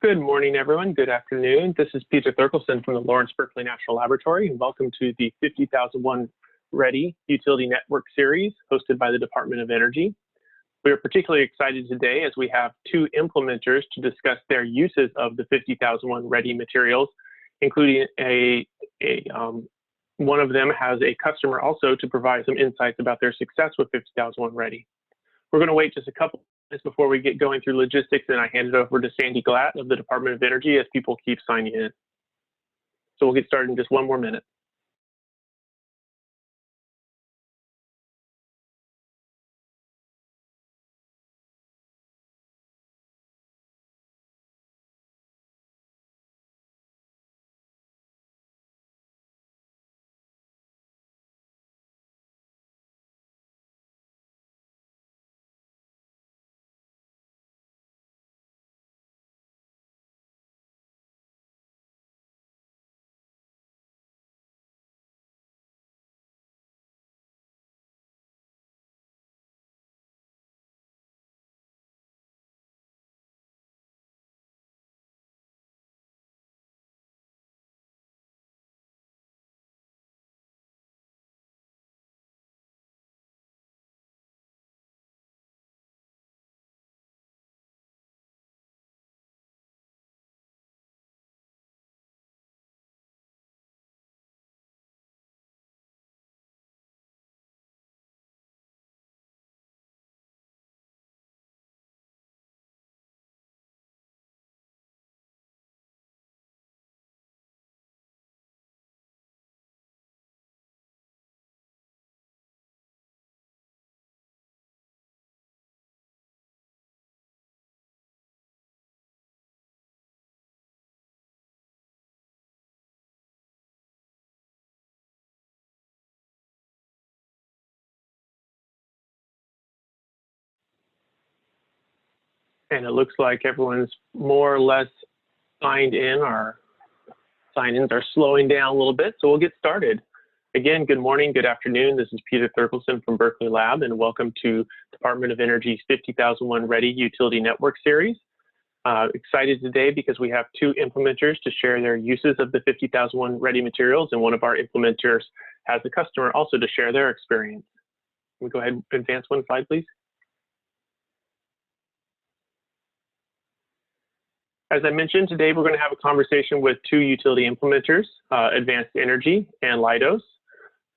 Good morning, everyone. Good afternoon. This is Peter Thurkelson from the Lawrence Berkeley National Laboratory, and welcome to the 50,001 Ready Utility Network Series hosted by the Department of Energy. We are particularly excited today as we have two implementers to discuss their uses of the 50,001 Ready materials, including one of them has a customer also to provide some insights about their success with 50,001 Ready. We're going to wait just a couple minutes before we get going through logistics, and I hand it over to Sandy Glatt of the Department of Energy as people keep signing in. So we'll get started in just one more minute. And it looks like everyone's more or less signed in. Our sign-ins are slowing down a little bit, so we'll get started. Again, good morning, good afternoon. This is Peter Thurkelson from Berkeley Lab, and welcome to Department of Energy's 50,001 Ready Utility Network Series. Excited today because we have two implementers to share their uses of the 50,001 Ready materials, and one of our implementers has a customer also to share their experience. Can we go ahead and advance one slide, please? As I mentioned, today we're going to have a conversation with two utility implementers, Advanced Energy and Leidos.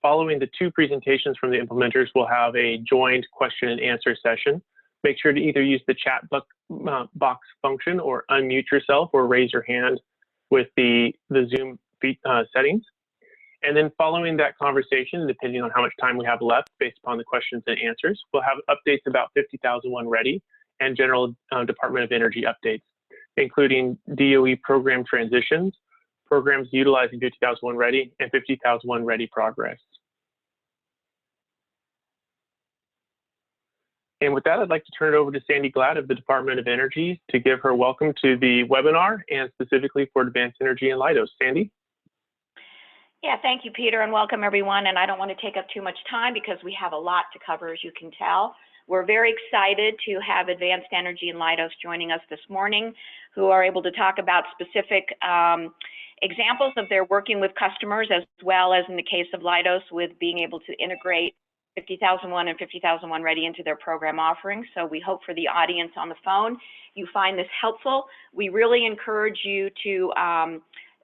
Following the two presentations from the implementers, we'll have a joined question and answer session. Make sure to either use the chat box function or unmute yourself or raise your hand with the Zoom settings. And then following that conversation, depending on how much time we have left based upon the questions and answers, we'll have updates about 50,001 Ready and general Department of Energy updates, including DOE program transitions, programs utilizing 50,001 Ready, and 50,001 Ready progress. And with that, I'd like to turn it over to Sandy Glad of the Department of Energy to give her welcome to the webinar and specifically for Advanced Energy and Leidos. Sandy? Yeah, thank you, Peter, and welcome everyone. And I don't want to take up too much time because we have a lot to cover, as you can tell. We're very excited to have Advanced Energy and Leidos joining us this morning, who are able to talk about specific examples of their working with customers, as well as in the case of Leidos, with being able to integrate 50,001 and 50,001 Ready into their program offerings. So we hope for the audience on the phone, you find this helpful. We really encourage you to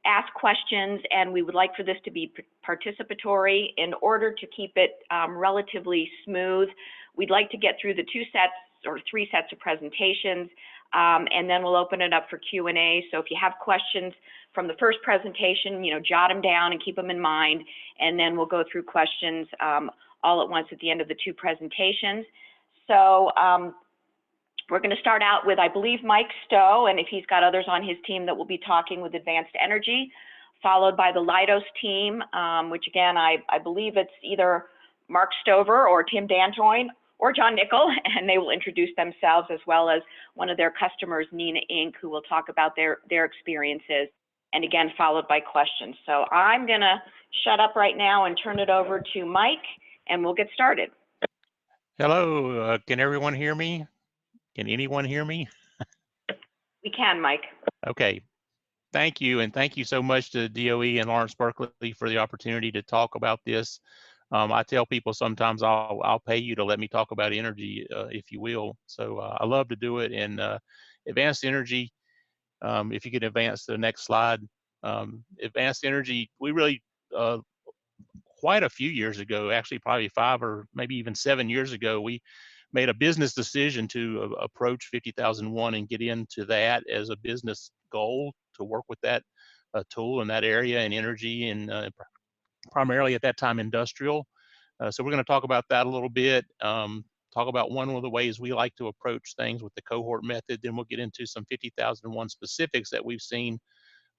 ask questions, and we would like for this to be participatory in order to keep it relatively smooth. We'd like to get through the 2 sets or 3 sets of presentations, and then we'll open it up for Q&A. So if you have questions from the first presentation, jot them down and keep them in mind, and then we'll go through questions all at once at the end of the 2 presentations. So we're going to start out with, I believe, Mike Stowe, and if he's got others on his team that will be talking with Advanced Energy, followed by the Leidos team, which again, I believe it's either Mark Stover or Tim Dantoin or John Nickel, and they will introduce themselves, as well as one of their customers, Neenah Inc, who will talk about their experiences, and again, followed by questions. So I'm going to shut up right now and turn it over to Mike, and we'll get started. Hello, can everyone hear me? Can anyone hear me? We can, Mike. Okay, thank you, and thank you so much to DOE and Lawrence Berkeley for the opportunity to talk about this. I tell people sometimes I'll pay you to let me talk about energy, if you will. So I love to do it. And Advanced Energy, if you could advance to the next slide. Advanced Energy, we really, quite a few years ago, actually probably 5 or maybe even 7 years ago, we made a business decision to approach 50,001 and get into that as a business goal, to work with that tool in that area and energy, and primarily at that time industrial. So we're going to talk about that a little bit, talk about one of the ways we like to approach things with the cohort method, then we'll get into some 50,001 specifics that we've seen,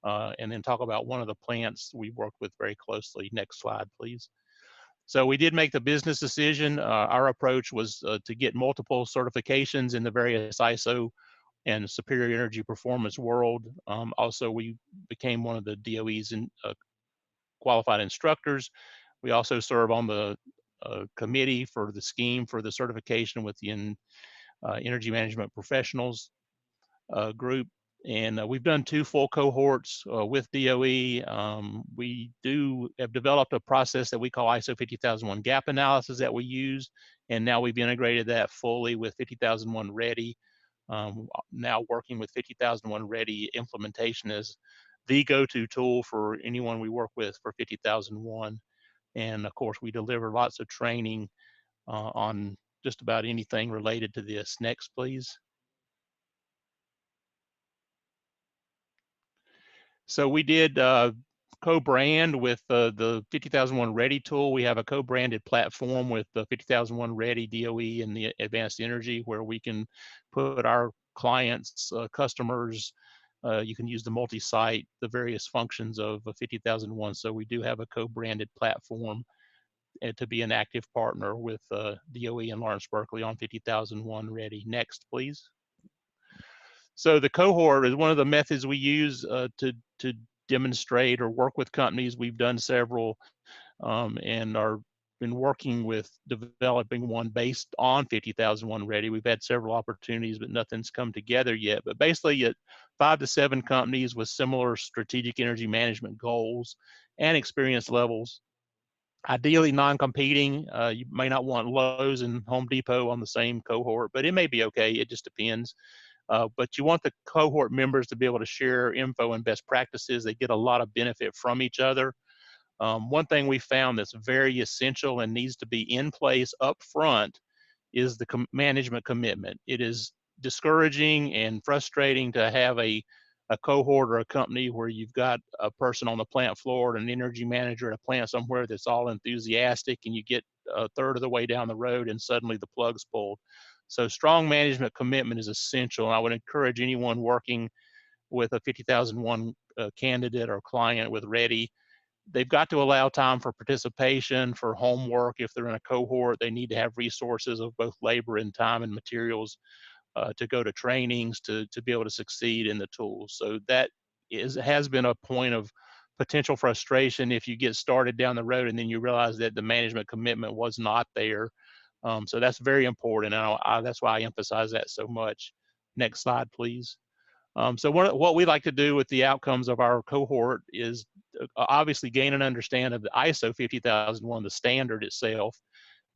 and then talk about one of the plants we work with very closely. Next slide, please. So we did make the business decision. Our approach was to get multiple certifications in the various ISO and superior energy performance world. Also, we became one of the DOE's qualified instructors. We also serve on the committee for the scheme for the certification with the Energy Management Professionals group. And we've done 2 full cohorts with DOE. We have developed a process that we call ISO 50001 gap analysis that we use, and now we've integrated that fully with 50001 Ready. Now working with 50001 Ready implementation as the go-to tool for anyone we work with for 50,001. And of course, we deliver lots of training on just about anything related to this. Next, please. So we did co-brand with the 50,001 Ready tool. We have a co-branded platform with the 50,001 Ready, DOE, and the Advanced Energy, where we can put our clients, customers, you can use the multi-site, the various functions of 50,001. So we do have a co-branded platform to be an active partner with DOE and Lawrence Berkeley on 50,001 Ready. Next, please. So the cohort is one of the methods we use to demonstrate or work with companies. We've done several and are been working with developing one based on 50,001 Ready. We've had several opportunities, but nothing's come together yet. But basically, at 5 to 7 companies with similar strategic energy management goals and experience levels, ideally non-competing. You may not want Lowe's and Home Depot on the same cohort, but it may be okay. It just depends. But you want the cohort members to be able to share info and best practices. They get a lot of benefit from each other. One thing we found that's very essential and needs to be in place up front is the management commitment. It is discouraging and frustrating to have a cohort or a company where you've got a person on the plant floor and an energy manager at a plant somewhere that's all enthusiastic, and you get a third of the way down the road and suddenly the plug's pulled. So strong management commitment is essential. And I would encourage anyone working with a 50,001 candidate or client with Ready they've got to allow time for participation, for homework. If they're in a cohort, they need to have resources of both labor and time and materials to go to trainings to be able to succeed in the tools. So that has been a point of potential frustration if you get started down the road and then you realize that the management commitment was not there. So that's very important, and that's why I emphasize that so much. Next slide, please. So what we like to do with the outcomes of our cohort is obviously gain an understanding of the ISO 50001, the standard itself,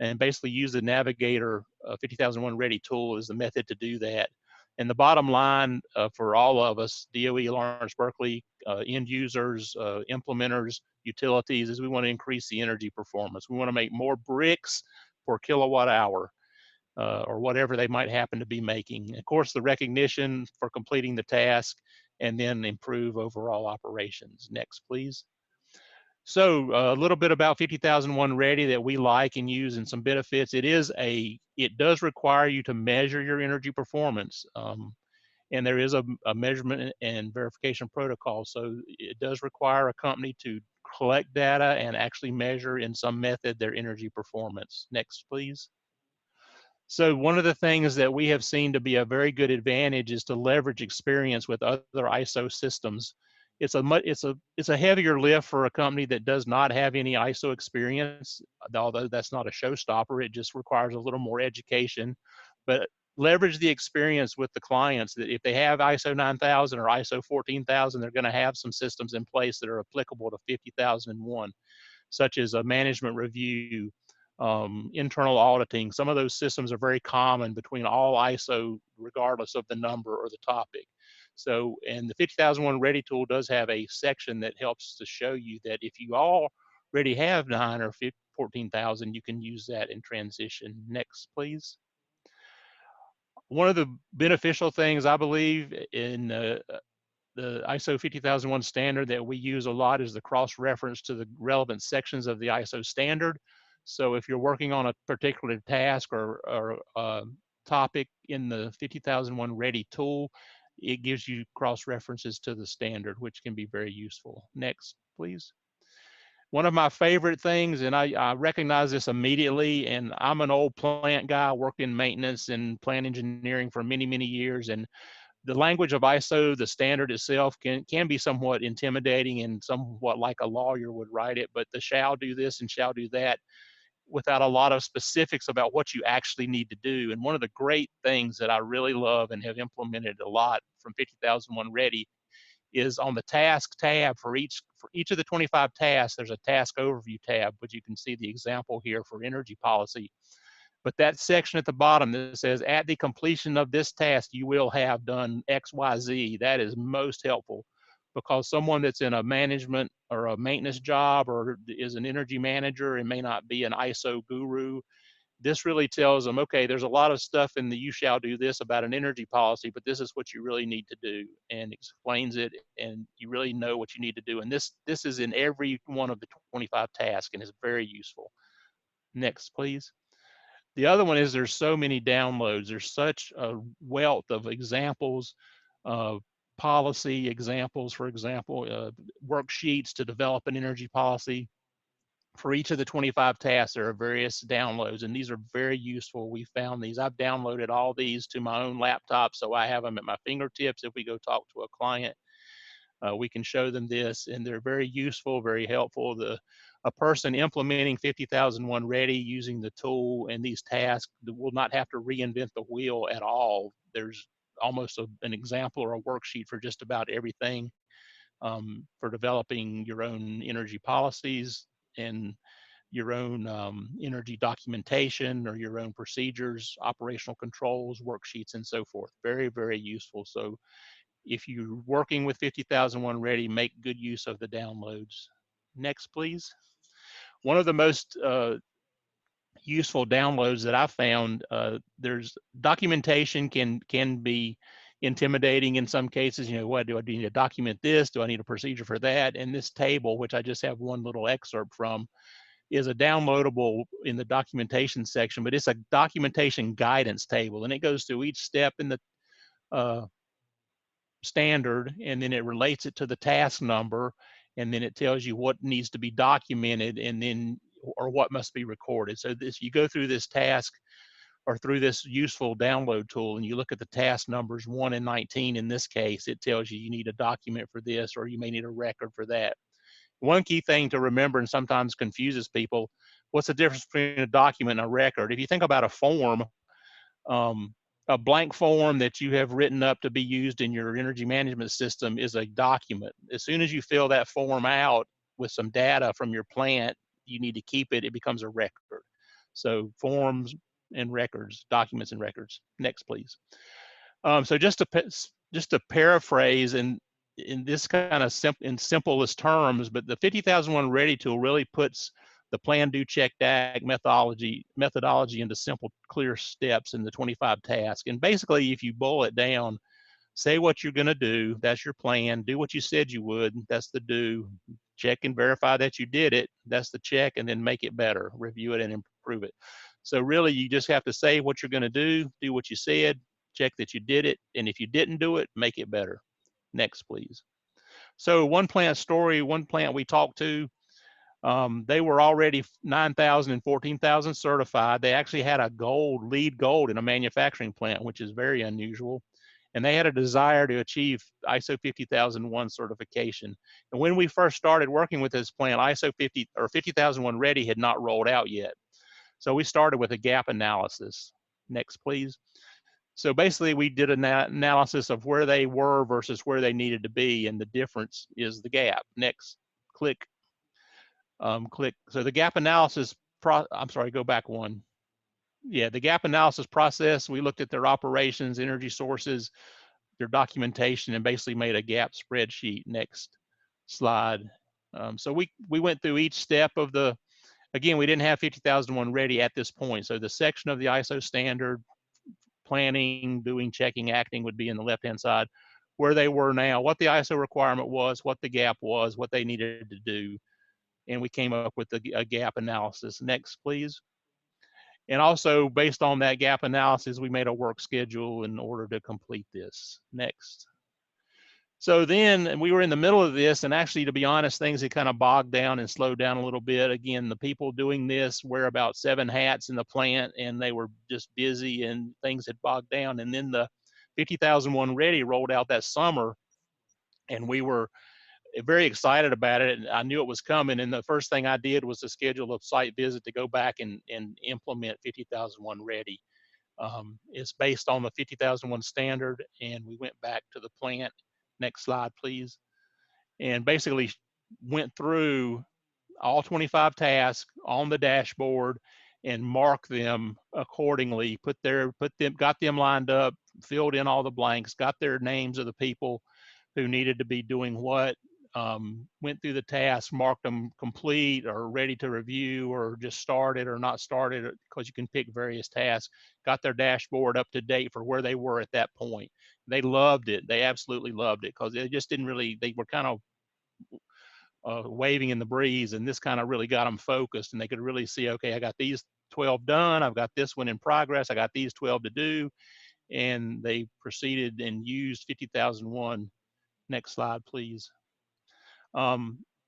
and basically use the Navigator 50001 Ready tool as the method to do that. And the bottom line for all of us, DOE, Lawrence Berkeley, end users, implementers, utilities, is we want to increase the energy performance. We want to make more bricks per kilowatt hour. Or whatever they might happen to be making. Of course, the recognition for completing the task, and then improve overall operations. Next, please. So a little bit about 50001 Ready that we like and use, and some benefits. It does require you to measure your energy performance. And there is a measurement and verification protocol. So it does require a company to collect data and actually measure in some method their energy performance. Next, please. So one of the things that we have seen to be a very good advantage is to leverage experience with other ISO systems. It's a heavier lift for a company that does not have any ISO experience, although that's not a showstopper. It just requires a little more education. But leverage the experience with the clients that if they have ISO 9000 or ISO 14000, they're going to have some systems in place that are applicable to 50001, such as a management review, internal auditing. Some of those systems are very common between all ISO, regardless of the number or the topic. So, and the 50001 Ready tool does have a section that helps to show you that if you already have 9 or 14,000, you can use that in transition. Next, please. One of the beneficial things I believe in the ISO 50001 standard that we use a lot is the cross-reference to the relevant sections of the ISO standard. So if you're working on a particular task or topic in the 50001 Ready tool, it gives you cross-references to the standard, which can be very useful. Next, please. One of my favorite things, and I recognize this immediately, and I'm an old plant guy, worked in maintenance and plant engineering for many, many years, and the language of ISO, the standard itself, can be somewhat intimidating and somewhat like a lawyer would write it, but the shall do this and shall do that without a lot of specifics about what you actually need to do. And one of the great things that I really love and have implemented a lot from 50001 Ready is on the task tab for each of the 25 tasks, there's a task overview tab, but you can see the example here for energy policy. But that section at the bottom that says, at the completion of this task, you will have done X, Y, Z, that is most helpful, because someone that's in a management or a maintenance job or is an energy manager and may not be an ISO guru, this really tells them, okay, there's a lot of stuff in the you shall do this about an energy policy, but this is what you really need to do, and explains it, and you really know what you need to do. And this is in every one of the 25 tasks and is very useful. Next, please. The other one is there's so many downloads. There's such a wealth of examples, policy examples, for example, worksheets to develop an energy policy. For each of the 25 tasks, there are various downloads, and these are very useful. We found these. I've downloaded all these to my own laptop, so I have them at my fingertips. If we go talk to a client, we can show them this, and they're very useful, very helpful. A person implementing 50001 Ready using the tool and these tasks will not have to reinvent the wheel at all. There's almost an example or a worksheet for just about everything, for developing your own energy policies and your own energy documentation or your own procedures, operational controls, worksheets, and so forth. Very, very useful. So if you're working with 50001 Ready, make good use of the downloads. Next, please. One of the most useful downloads that I found, there's documentation can be intimidating in some cases. You know, what do I need to document this? Do I need a procedure for that? And this table, which I just have one little excerpt from, is a downloadable in the documentation section, but it's a documentation guidance table, and it goes through each step in the standard, and then it relates it to the task number, and then it tells you what needs to be documented, and then or what must be recorded. So this, you go through this task or through this useful download tool, and you look at the task numbers 1 and 19. In this case, it tells you need a document for this, or you may need a record for that. One key thing to remember, and sometimes confuses people, what's the difference between a document and a record? If you think about a form, um, a blank form that you have written up to be used in your energy management system is a document. As soon as you fill that form out with some data from your plant, you need to keep it, it becomes a record. So forms and records, documents and records. Next, please. So just to paraphrase, and in this kind of in simplest terms, but the 50,001 Ready tool really puts the plan, do, check, DAG methodology into simple, clear steps in the 25 tasks. And basically, if you boil it down, say what you're going to do, that's your plan. Do what you said you would, that's the do. Check and verify that you did it, that's the check, and then make it better, review it and improve it. So really, you just have to say what you're going to do what you said, check that you did it, and if you didn't do it, make it better. Next, please. So one plant story, one plant we talked to, they were already 9,000 and 14,000 certified. They actually had a lead gold in a manufacturing plant, which is very unusual. And they had a desire to achieve ISO 50001 certification. And when we first started working with this plant, ISO 50001 Ready had not rolled out yet. So we started with a gap analysis. Next, please. So basically, we did an analysis of where they were versus where they needed to be, and the difference is the gap. Next, click. So the gap analysis, I'm sorry, go back one. Yeah, the gap analysis process, we looked at their operations, energy sources, their documentation, and basically made a gap spreadsheet. Next slide. So we went through each step of the, again, we didn't have 50,001 Ready at this point. So the section of the ISO standard, planning, doing, checking, acting would be in the left-hand side, where they were now, what the ISO requirement was, what the gap was, what they needed to do. And we came up with a gap analysis. Next, please. And also, based on that gap analysis, we made a work schedule in order to complete this. Next. So then we were in the middle of this, and actually, to be honest, things had kind of bogged down and slowed down a little bit. Again, the people doing this wear about 7 hats in the plant, and they were just busy, and things had bogged down. And then the 50,001 Ready rolled out that summer, and we were very excited about it. And I knew it was coming. And the first thing I did was to schedule a site visit to go back and implement 50,001 Ready. It's based on the 50,001 standard, and we went back to the plant. Next slide, please. And basically went through all 25 tasks on the dashboard and mark them accordingly, got them lined up, filled in all the blanks, got their names of the people who needed to be doing what, went through the tasks, marked them complete or ready to review or just started or not started, because you can pick various tasks, got their dashboard up to date for where they were at that point. They loved it. They absolutely loved it, because they just didn't really, they were kind of waving in the breeze, and this kind of really got them focused, and they could really see, okay, I got these 12 done, I've got this one in progress, I got these 12 to do, and they proceeded and used 50,001. Next slide, please.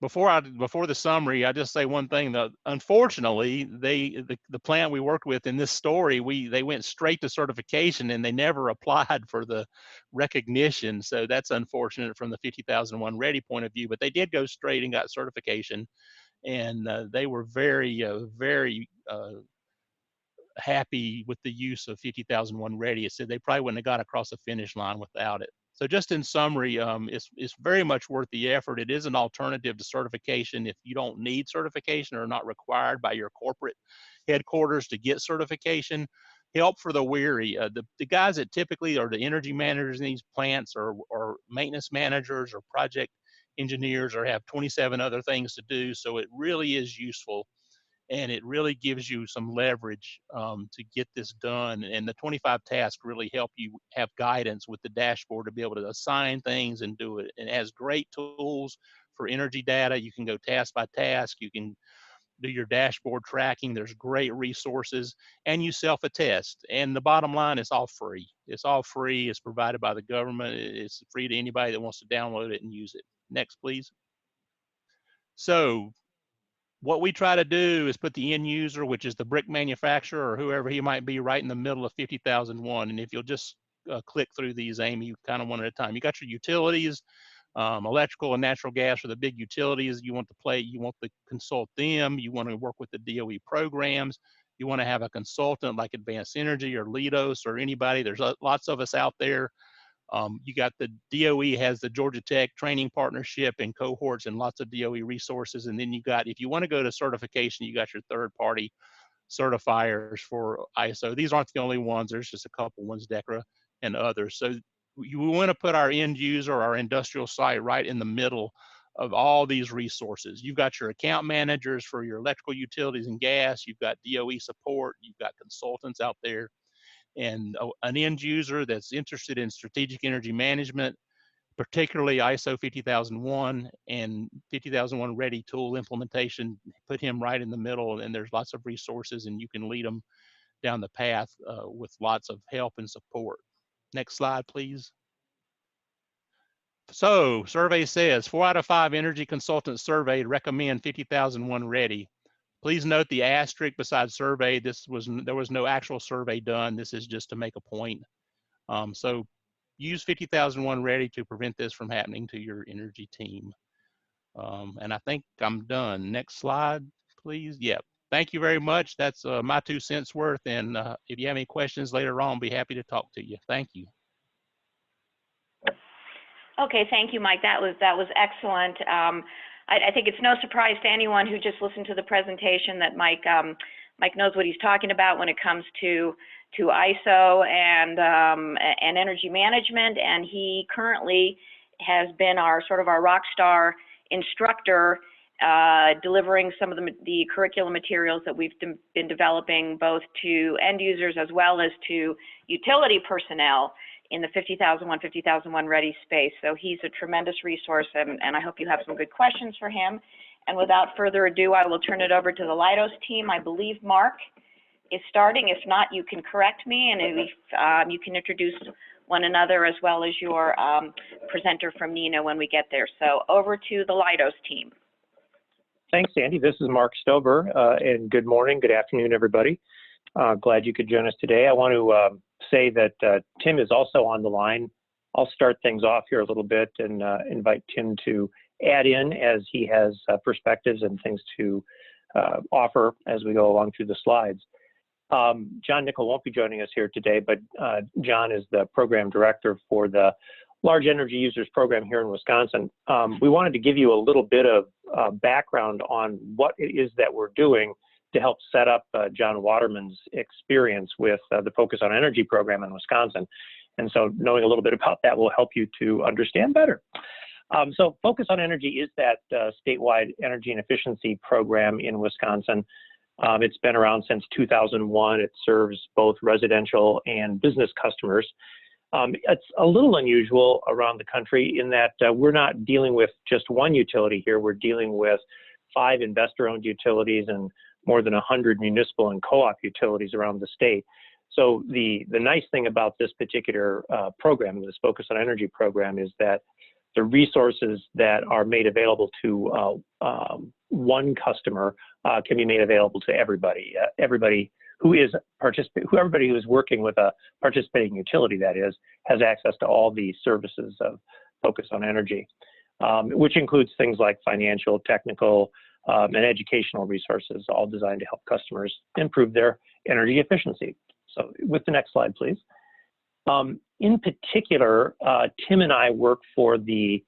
Before the summary, I just say one thing, that unfortunately, the plant we worked with in this story, they went straight to certification, and they never applied for the recognition. So that's unfortunate from the 50,001 Ready point of view, but they did go straight and got certification, and they were very, very happy with the use of 50,001 Ready. It said they probably wouldn't have got across the finish line without it. So just in summary, it's very much worth the effort. It is an alternative to certification if you don't need certification or are not required by your corporate headquarters to get certification. Help for the weary. The guys that typically are the energy managers in these plants, or maintenance managers or project engineers, or have 27 other things to do. So it really is useful, and it really gives you some leverage to get this done. And the 25 tasks really help you have guidance with the dashboard to be able to assign things and do it. And it has great tools for energy data. You can go task by task. You can do your dashboard tracking. There's great resources, and you self-attest. And the bottom line, it's all free. It's all free. It's provided by the government. It's free to anybody that wants to download it and use it. Next, please. So what we try to do is put the end user, which is the brick manufacturer or whoever he might be, right in the middle of 50,001. And if you'll just click through these, Amy, kind of one at a time. You got your utilities, electrical and natural gas are the big utilities. You want to consult them. You want to work with the DOE programs. You want to have a consultant like Advanced Energy or Leidos or anybody. There's lots of us out there. You got the DOE has the Georgia Tech training partnership and cohorts and lots of DOE resources. And then you got, if you want to go to certification, you got your third party certifiers for ISO. These aren't the only ones. There's just a couple ones, DECRA and others. So you want to put our end user, our industrial site right in the middle of all these resources. You've got your account managers for your electrical utilities and gas. You've got DOE support. You've got consultants out there. And an end user that's interested in strategic energy management, particularly ISO 50001 and 50001 ready tool implementation, put him right in the middle, and there's lots of resources and you can lead them down the path with lots of help and support. Next slide, please. So survey says 4 out of 5 energy consultants surveyed recommend 50001 ready. Please note the asterisk beside survey. There was no actual survey done. This is just to make a point. So use 50001 ready to prevent this from happening to your energy team. And I think I'm done. Next slide, please. Yep. Thank you very much. That's my 2 cents worth. And if you have any questions later on, I'll be happy to talk to you. Thank you. Okay, thank you, Mike. That was excellent. I think it's no surprise to anyone who just listened to the presentation that Mike knows what he's talking about when it comes to ISO and energy management, and he currently has been our rock star instructor, delivering some of the curriculum materials that we've been developing both to end users as well as to utility personnel in the 50001 ready space. So he's a tremendous resource, and I hope you have some good questions for him. And without further ado, I will turn it over to the Leidos team. I believe Mark is starting. If not, you can correct me, and if you can introduce one another as well as your presenter from Neenah when we get there. So over to the Leidos team. Thanks, Sandy. This is Mark Stover, and good morning, good afternoon, everybody. Glad you could join us today. I want to say that Tim is also on the line. I'll start things off here a little bit and invite Tim to add in as he has perspectives and things to offer as we go along through the slides. John Nickel won't be joining us here today, but John is the program director for the Large Energy Users Program here in Wisconsin. We wanted to give you a little bit of background on what it is that we're doing to help set up John Waterman's experience with the Focus on Energy program in Wisconsin. And so knowing a little bit about that will help you to understand better. So Focus on Energy is that statewide energy and efficiency program in Wisconsin. It's been around since 2001. It serves both residential and business customers. It's a little unusual around the country in that we're not dealing with just one utility here. We're dealing with 5 investor-owned utilities and more than 100 municipal and co-op utilities around the state. So the nice thing about this particular program, this Focus on Energy program, is that the resources that are made available to one customer can be made available to everybody. Everybody who is working with a participating utility, that is, has access to all the services of Focus on Energy, which includes things like financial, technical, and educational resources, all designed to help customers improve their energy efficiency. So with the next slide, please. In particular, Tim and I work for the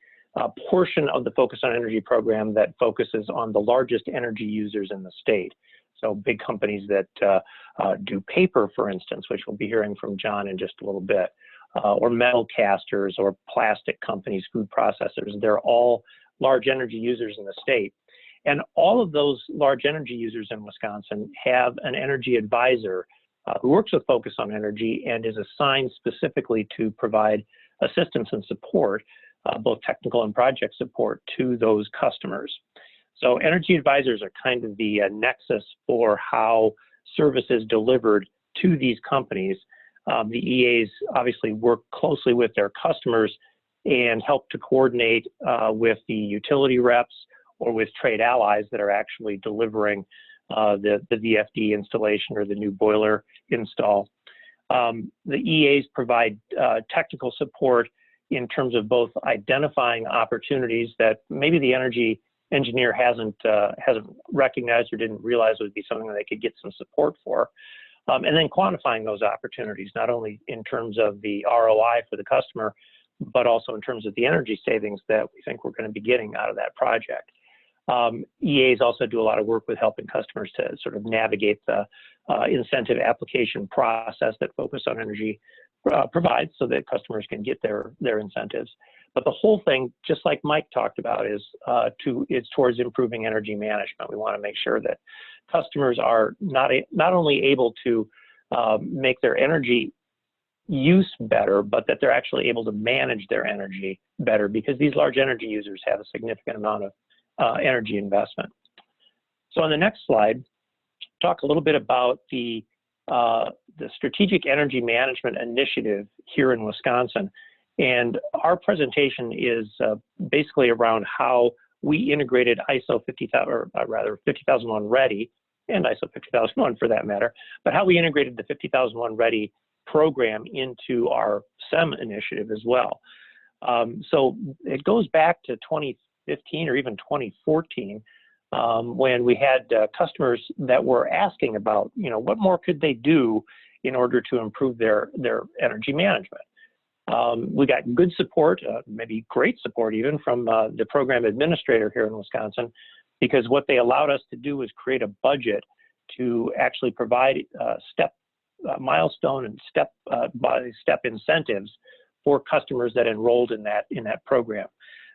portion of the Focus on Energy program that focuses on the largest energy users in the state. So big companies that do paper, for instance, which we'll be hearing from John in just a little bit, or metal casters or plastic companies, food processors. They're all large energy users in the state. And all of those large energy users in Wisconsin have an energy advisor who works with Focus on Energy and is assigned specifically to provide assistance and support, both technical and project support, to those customers. So energy advisors are kind of the nexus for how service is delivered to these companies. The EAs obviously work closely with their customers and help to coordinate with the utility reps or with trade allies that are actually delivering the VFD installation or the new boiler install. The EAs provide technical support in terms of both identifying opportunities that maybe the energy engineer hasn't recognized or didn't realize would be something that they could get some support for, and then quantifying those opportunities, not only in terms of the ROI for the customer, but also in terms of the energy savings that we think we're going to be getting out of that project. EAs also do a lot of work with helping customers to sort of navigate the incentive application process that Focus on Energy provides so that customers can get their incentives. But the whole thing, just like Mike talked about, is towards improving energy management. We want to make sure that customers are not only able to make their energy use better, but that they're actually able to manage their energy better, because these large energy users have a significant amount of energy investment. So on the next slide, talk a little bit about the Strategic Energy Management Initiative here in Wisconsin. And our presentation is basically around how we integrated ISO 50000, or rather 50001 Ready, and ISO 50001 for that matter, but how we integrated the 50001 Ready program into our SEM initiative as well. So it goes back to 2015 or even 2014 when we had customers that were asking about, what more could they do in order to improve their energy management. We got good support, maybe great support even, from the program administrator here in Wisconsin, because what they allowed us to do was create a budget to actually provide milestone and step-by-step incentives for customers that enrolled in that program.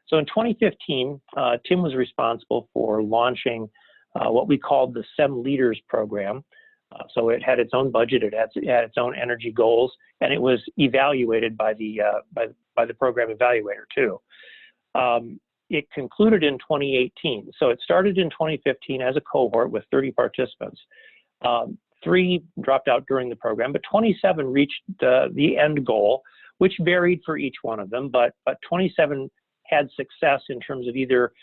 So in 2015, Tim was responsible for launching what we called the SEM Leaders program. So it had its own budget, it had its own energy goals, and it was evaluated by the program evaluator too. It concluded in 2018. So it started in 2015 as a cohort with 30 participants. 3 dropped out during the program, but 27 reached the end goal, which varied for each one of them, but 27 had success in terms of either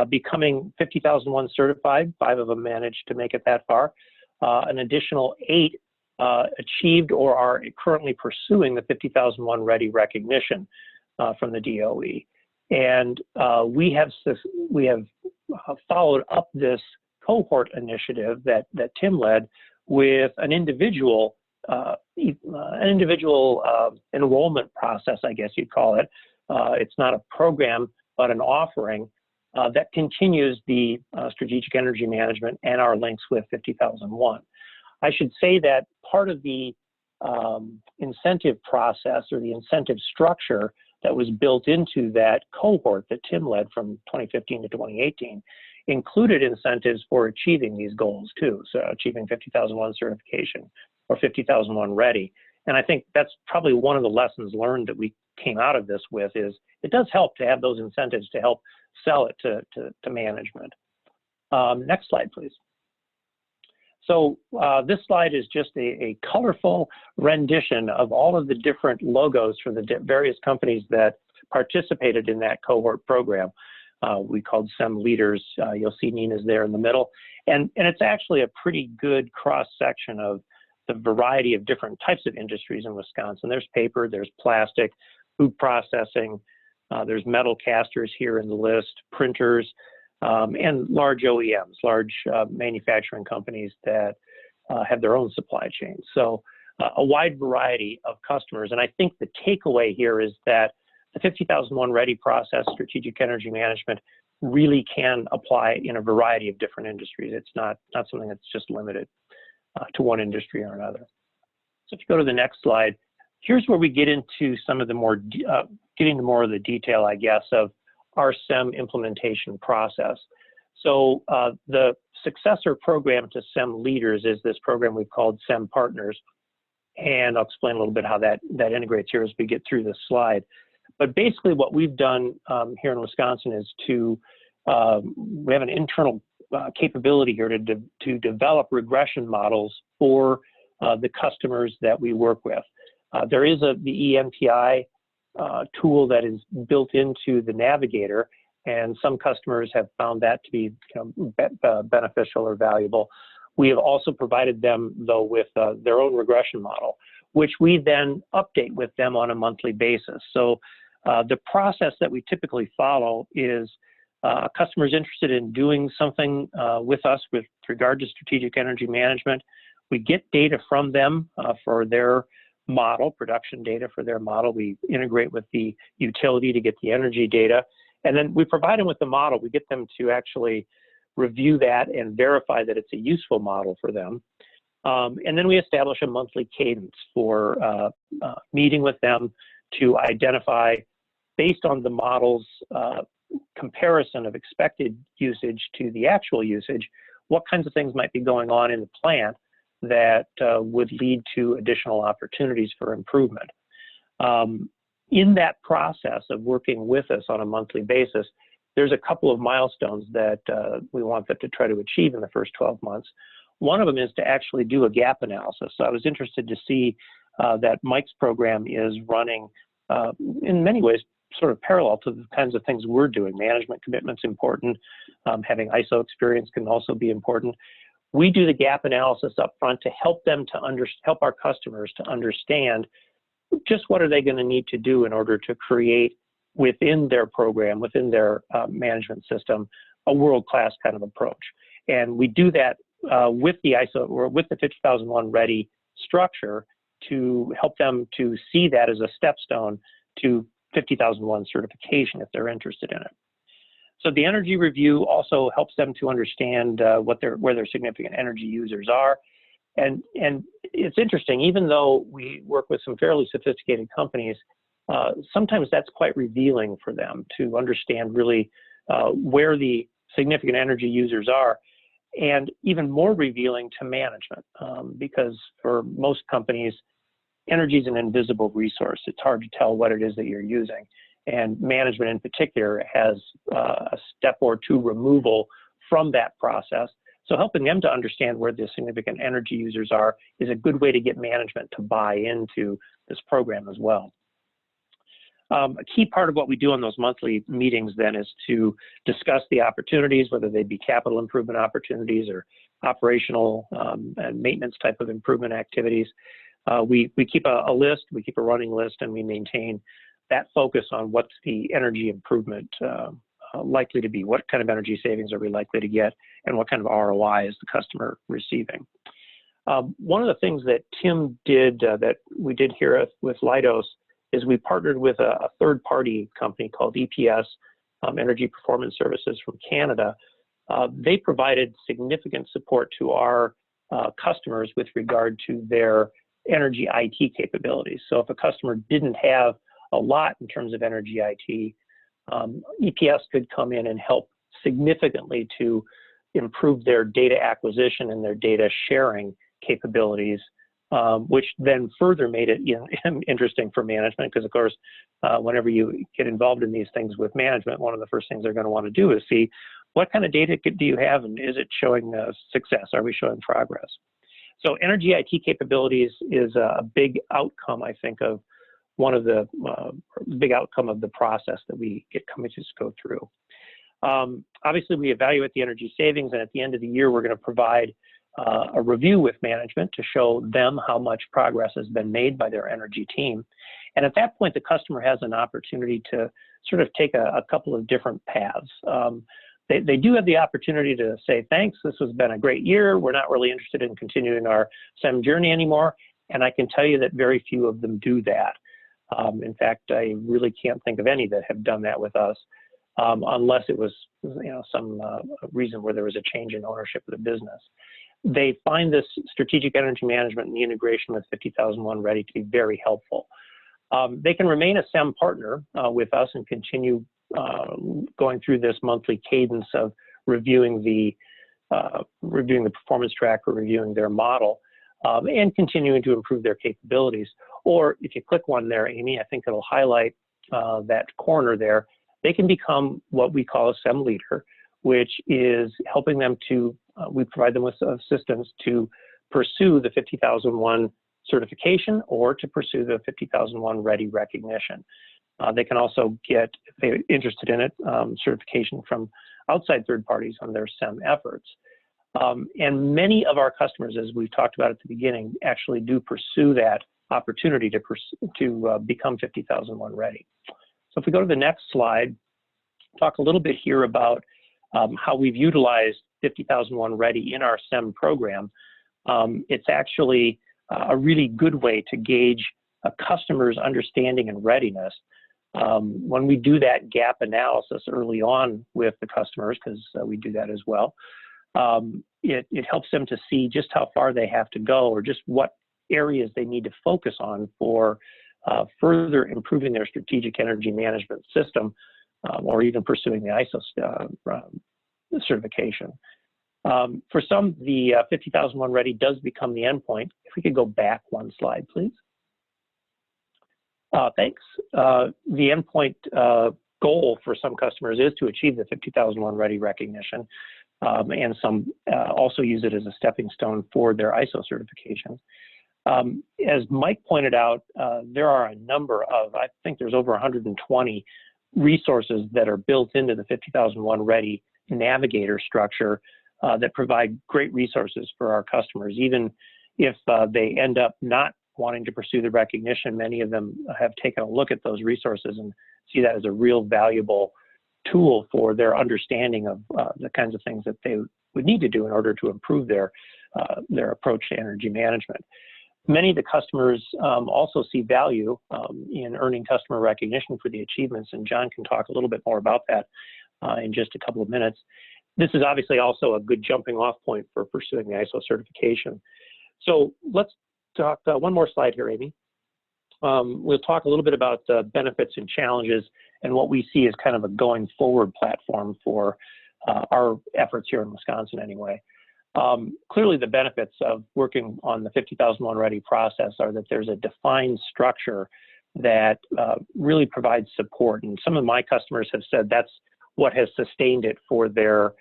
becoming 50001 certified. 5 of them managed to make it that far. An additional 8 achieved or are currently pursuing the 50001 Ready recognition from the DOE. And we have followed up this cohort initiative that Tim led with an individual enrollment process, I guess you'd call it. It's not a program, but an offering that continues the strategic energy management and our links with 50001. I should say that part of the incentive process, or the incentive structure that was built into that cohort that Tim led from 2015 to 2018, included incentives for achieving these goals too. So achieving 50001 certification or 50001 Ready. And I think that's probably one of the lessons learned that we came out of this with, is it does help to have those incentives to help sell it to management. Next slide, please. So this slide is just a colorful rendition of all of the different logos for the various companies that participated in that cohort program. We called SEM Leaders. You'll see Neenah's there in the middle. And it's actually a pretty good cross-section of the variety of different types of industries in Wisconsin. There's paper, there's plastic, food processing, there's metal casters here in the list, printers, and large OEMs, large manufacturing companies that have their own supply chains. So a wide variety of customers. And I think the takeaway here is that the 50001 Ready process, strategic energy management, really can apply in a variety of different industries. It's not something that's just limited to one industry or another. So if you go to the next slide, here's where we get into some of the more, getting to more of the detail, I guess, of our SEM implementation process. So the successor program to SEM Leaders is this program we've called SEM Partners. And I'll explain a little bit how that integrates here as we get through this slide. But basically what we've done here in Wisconsin is we have an internal capability here to develop regression models for the customers that we work with. There is the EMPI tool that is built into the Navigator and some customers have found that to be beneficial or valuable. We have also provided them, though, with their own regression model, which we then update with them on a monthly basis. So the process that we typically follow is customers interested in doing something with us with regard to strategic energy management. We get data from them for their model, production data for their model. We integrate with the utility to get the energy data. And then we provide them with the model. We get them to actually review that and verify that it's a useful model for them. And then we establish a monthly cadence for meeting with them to identify, based on the model's comparison of expected usage to the actual usage, what kinds of things might be going on in the plant that would lead to additional opportunities for improvement. In that process of working with us on a monthly basis, there's a couple of milestones that we want them to try to achieve in the first 12 months. One of them is to actually do a gap analysis. So I was interested to see that Mike's program is running in many ways sort of parallel to the kinds of things we're doing. Management commitment's important. Having ISO experience can also be important. We do the gap analysis up front to help them to help our customers to understand just what are they going to need to do in order to create within their program, within their management system, a world-class kind of approach. And we do that with the ISO or with the 50001 ready structure to help them to see that as a stepstone to 50001 certification if they're interested in it. So the energy review also helps them to understand where their significant energy users are. And it's interesting, even though we work with some fairly sophisticated companies, sometimes that's quite revealing for them to understand really where the significant energy users are, and even more revealing to management, because for most companies, energy is an invisible resource. It's hard to tell what it is that you're using. And management in particular has a step or two removal from that process. So helping them to understand where the significant energy users are is a good way to get management to buy into this program as well. A key part of what we do on those monthly meetings then is to discuss the opportunities, whether they be capital improvement opportunities or operational and maintenance type of improvement activities. We keep a list, we keep a running list, and we maintain that focus on what's the energy improvement likely to be, what kind of energy savings are we likely to get, and what kind of ROI is the customer receiving. One of the things that Tim did, that we did here with Leidos, is we partnered with a third-party company called EPS, Energy Performance Services from Canada. They provided significant support to our customers with regard to their energy IT capabilities. So if a customer didn't have a lot in terms of energy IT, EPS could come in and help significantly to improve their data acquisition and their data sharing capabilities, which then further made it interesting for management, because of course, whenever you get involved in these things with management, one of the first things they're going to want to do is see what kind of data do you have, and is it showing success? Are we showing progress? So energy IT capabilities is a big outcome, I think, of one of the big outcome of the process that we get companies to go through. Obviously, we evaluate the energy savings, and at the end of the year, we're going to provide a review with management to show them how much progress has been made by their energy team. And at that point, the customer has an opportunity to sort of take a couple of different paths. They do have the opportunity to say, thanks, this has been a great year. We're not really interested in continuing our SEM journey anymore. And I can tell you that very few of them do that. In fact, I really can't think of any that have done that with us, unless it was some reason where there was a change in ownership of the business. They find this strategic energy management and the integration with 50001 ready to be very helpful. They can remain a SEM partner with us and continue going through this monthly cadence of reviewing the performance track or reviewing their model, and continuing to improve their capabilities. Or if you click one there, Amy, I think it'll highlight that corner there. They can become what we call a SEM leader, which is helping them to, we provide them with assistance to pursue the 50001 certification or to pursue the 50001 ready recognition. They can also get, if they're interested in it, certification from outside third parties on their SEM efforts. And many of our customers, as we've talked about at the beginning, actually do pursue that opportunity to become 50,001 ready. So if we go to the next slide, talk a little bit here about how we've utilized 50,001 ready in our SEM program. It's actually a really good way to gauge a customer's understanding and readiness. When we do that gap analysis early on with the customers, because we do that as well, it helps them to see just how far they have to go or just what areas they need to focus on for further improving their strategic energy management system, or even pursuing the ISO certification. For some, the 50,001 ready does become the endpoint. If we could go back one slide, please. Thanks. The endpoint goal for some customers is to achieve the 50,001 ready recognition, and some also use it as a stepping stone for their ISO certification. As Mike pointed out, there are a number of, I think there's over 120 resources that are built into the 50,001 ready navigator structure that provide great resources for our customers. Even if they end up not wanting to pursue the recognition, many of them have taken a look at those resources and see that as a real valuable tool for their understanding of the kinds of things that they would need to do in order to improve their approach to energy management. Many of the customers also see value in earning customer recognition for the achievements, and John can talk a little bit more about that in just a couple of minutes. This is obviously also a good jumping off point for pursuing the ISO certification. So let's talk one more slide here, Amy. We'll talk a little bit about the benefits and challenges and what we see as kind of a going forward platform for our efforts here in Wisconsin anyway. Clearly the benefits of working on the 50,001 ready process are that there's a defined structure that really provides support. And some of my customers have said that's what has sustained it for their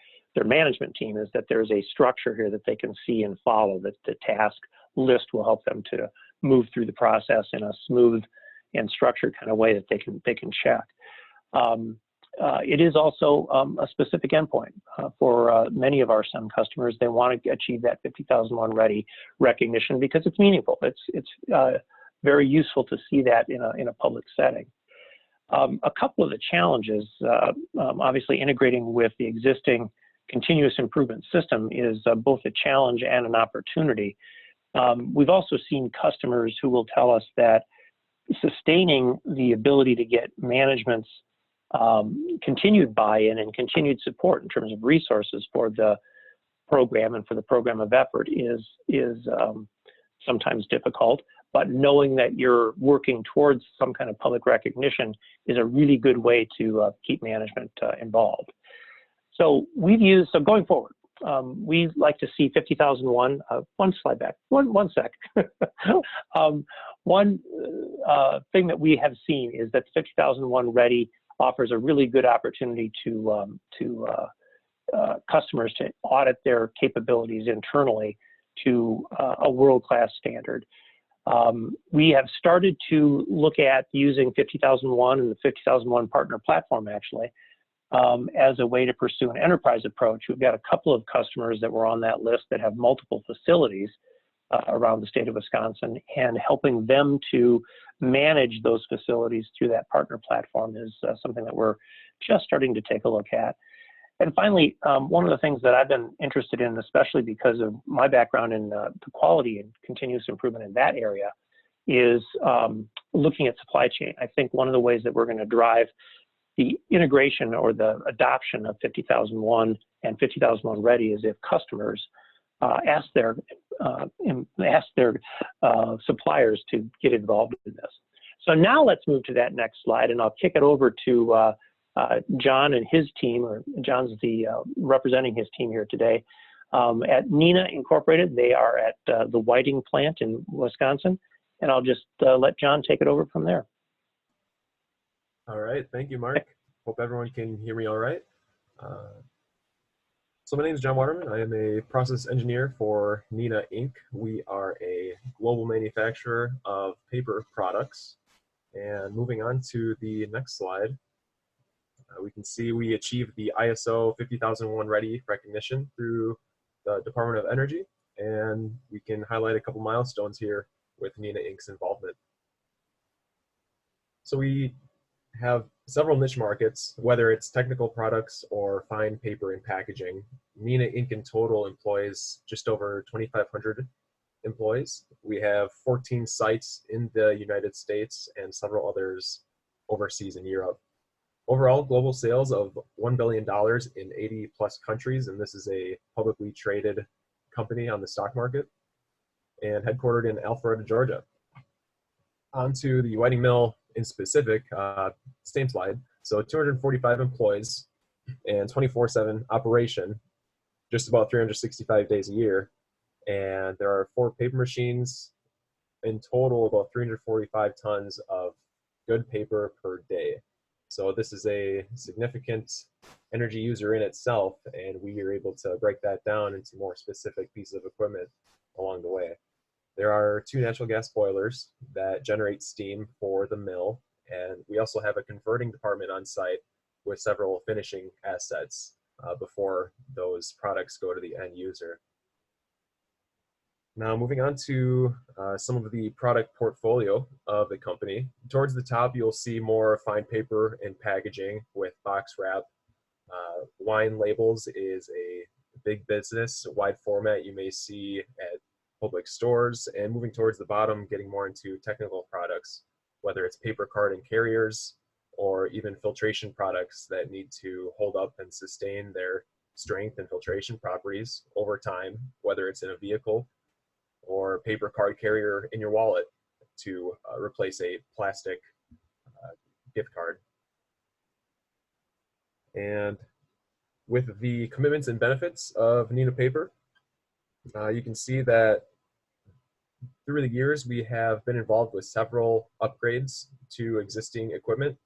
management team, is that there's a structure here that they can see and follow, that the task list will help them to move through the process in a smooth and structured kind of way that they can check. It is also a specific endpoint for many of our SEM customers. They want to achieve that 50,001 ready recognition because it's meaningful. It's very useful to see that in a public setting. A couple of the challenges, obviously integrating with the existing continuous improvement system is both a challenge and an opportunity. We've also seen customers who will tell us that sustaining the ability to get management's continued buy-in and continued support in terms of resources for the program and for the program of effort is sometimes difficult, but knowing that you're working towards some kind of public recognition is a really good way to keep management involved. So going forward, we like to see 50,001, one slide back, one sec. One thing that we have seen is that 50,001 ready offers a really good opportunity to customers to audit their capabilities internally to a world-class standard. We have started to look at using 50,001 and the 50,001 partner platform actually as a way to pursue an enterprise approach. We've got a couple of customers that were on that list that have multiple facilities around the state of Wisconsin, and helping them to manage those facilities through that partner platform is something that we're just starting to take a look at. And finally, one of the things that I've been interested in, especially because of my background in the quality and continuous improvement in that area, is looking at supply chain. I think one of the ways that we're going to drive the integration or the adoption of 50,001 and 50,001 ready is if customers ask their suppliers to get involved in this. So now let's move to that next slide, and I'll kick it over to John and his team, or John's representing his team here today at Neenah Incorporated. They are at the Whiting plant in Wisconsin, and I'll just let John take it over from there. All right, thank you, Mark. Hope everyone can hear me all right. So my name is John Waterman. I am a process engineer for Neenah Inc. We are a global manufacturer of paper products. And moving on to the next slide, we can see we achieved the ISO 50001 ready recognition through the Department of Energy, and we can highlight a couple milestones here with Neenah Inc's involvement. So we have several niche markets, whether it's technical products or fine paper and packaging. Neenah Inc. in total employs just over 2,500 employees. We have 14 sites in the United States and several others overseas in Europe. Overall, global sales of $1 billion in 80 plus countries, and this is a publicly traded company on the stock market and headquartered in Alpharetta, Georgia. On to the Whiting Mill in specific, same slide. So 245 employees and 24/7 operation, just about 365 days a year. And there are 4 paper machines, in total about 345 tons of good paper per day. So this is a significant energy user in itself, and we are able to break that down into more specific pieces of equipment along the way. There are 2 natural gas boilers that generate steam for the mill, and we also have a converting department on site with several finishing assets before those products go to the end user. Now moving on to some of the product portfolio of the company. Towards the top, you'll see more fine paper and packaging with box wrap. Wine labels is a big business, a wide format you may see at public stores. And moving towards the bottom, getting more into technical products, whether it's paper card and carriers, or even filtration products that need to hold up and sustain their strength and filtration properties over time, whether it's in a vehicle or paper card carrier in your wallet to replace a plastic gift card. And with the commitments and benefits of Neenah Paper, you can see that through the years we have been involved with several upgrades to existing equipment,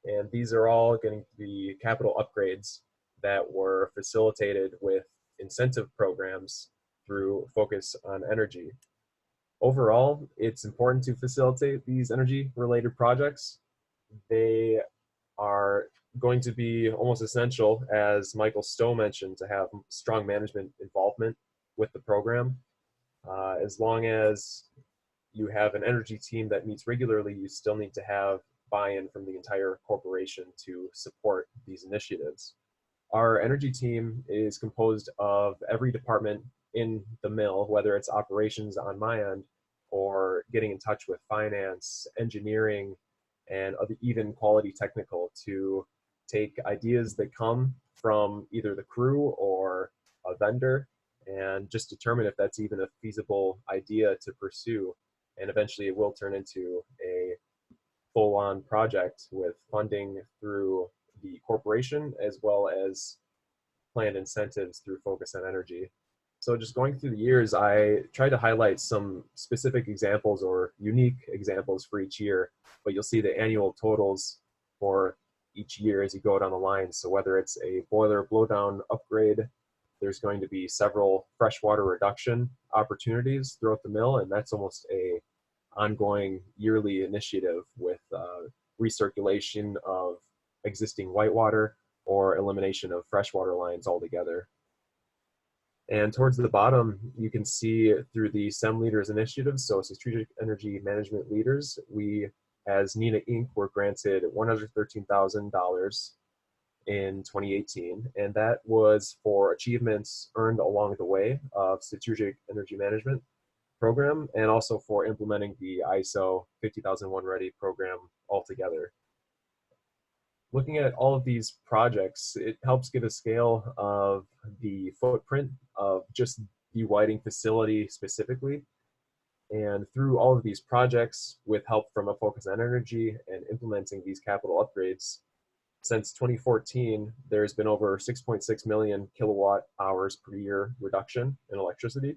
and these are all going to be capital upgrades that were facilitated with incentive programs through Focus on Energy. Overall, it's important to facilitate these energy-related projects. They are going to be almost essential, as Michael Stowe mentioned, to have strong management involvement with the program. As long as you have an energy team that meets regularly, you still need to have buy-in from the entire corporation to support these initiatives. Our energy team is composed of every department in the mill, whether it's operations on my end or getting in touch with finance, engineering, and even quality technical to take ideas that come from either the crew or a vendor and just determine if that's even a feasible idea to pursue. And eventually it will turn into a full-on project with funding through the corporation as well as planned incentives through Focus on Energy. So just going through the years, I tried to highlight some specific examples or unique examples for each year, but you'll see the annual totals for each year as you go down the line. So whether it's a boiler blowdown upgrade, there's going to be several freshwater reduction opportunities throughout the mill, and that's almost a ongoing yearly initiative with recirculation of existing whitewater or elimination of freshwater lines altogether. And towards the bottom, you can see through the SEM Leaders Initiative, so Strategic Energy Management Leaders, we, as Neenah Inc., were granted $113,000 in 2018, and that was for achievements earned along the way of Strategic Energy Management program, and also for implementing the ISO 50001 ready program altogether. Looking at all of these projects, it helps give a scale of the footprint of just the Whiting facility specifically. And through all of these projects, with help from a Focus on Energy and implementing these capital upgrades, since 2014, there's been over 6.6 million kilowatt hours per year reduction in electricity.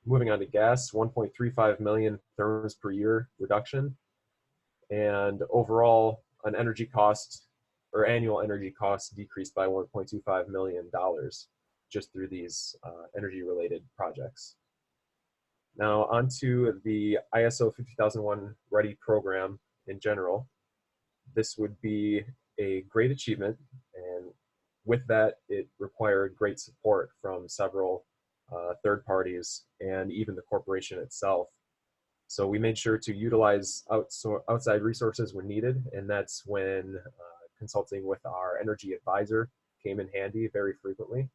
Moving on to gas, 1.35 million therms per year reduction. And overall, an energy cost or annual energy costs decreased by $1.25 million just through these energy related projects. Now onto the ISO 50001 Ready program in general. This would be a great achievement, and with that, it required great support from several third parties and even the corporation itself. So we made sure to utilize outside resources when needed, and that's when consulting with our energy advisor came in handy very frequently.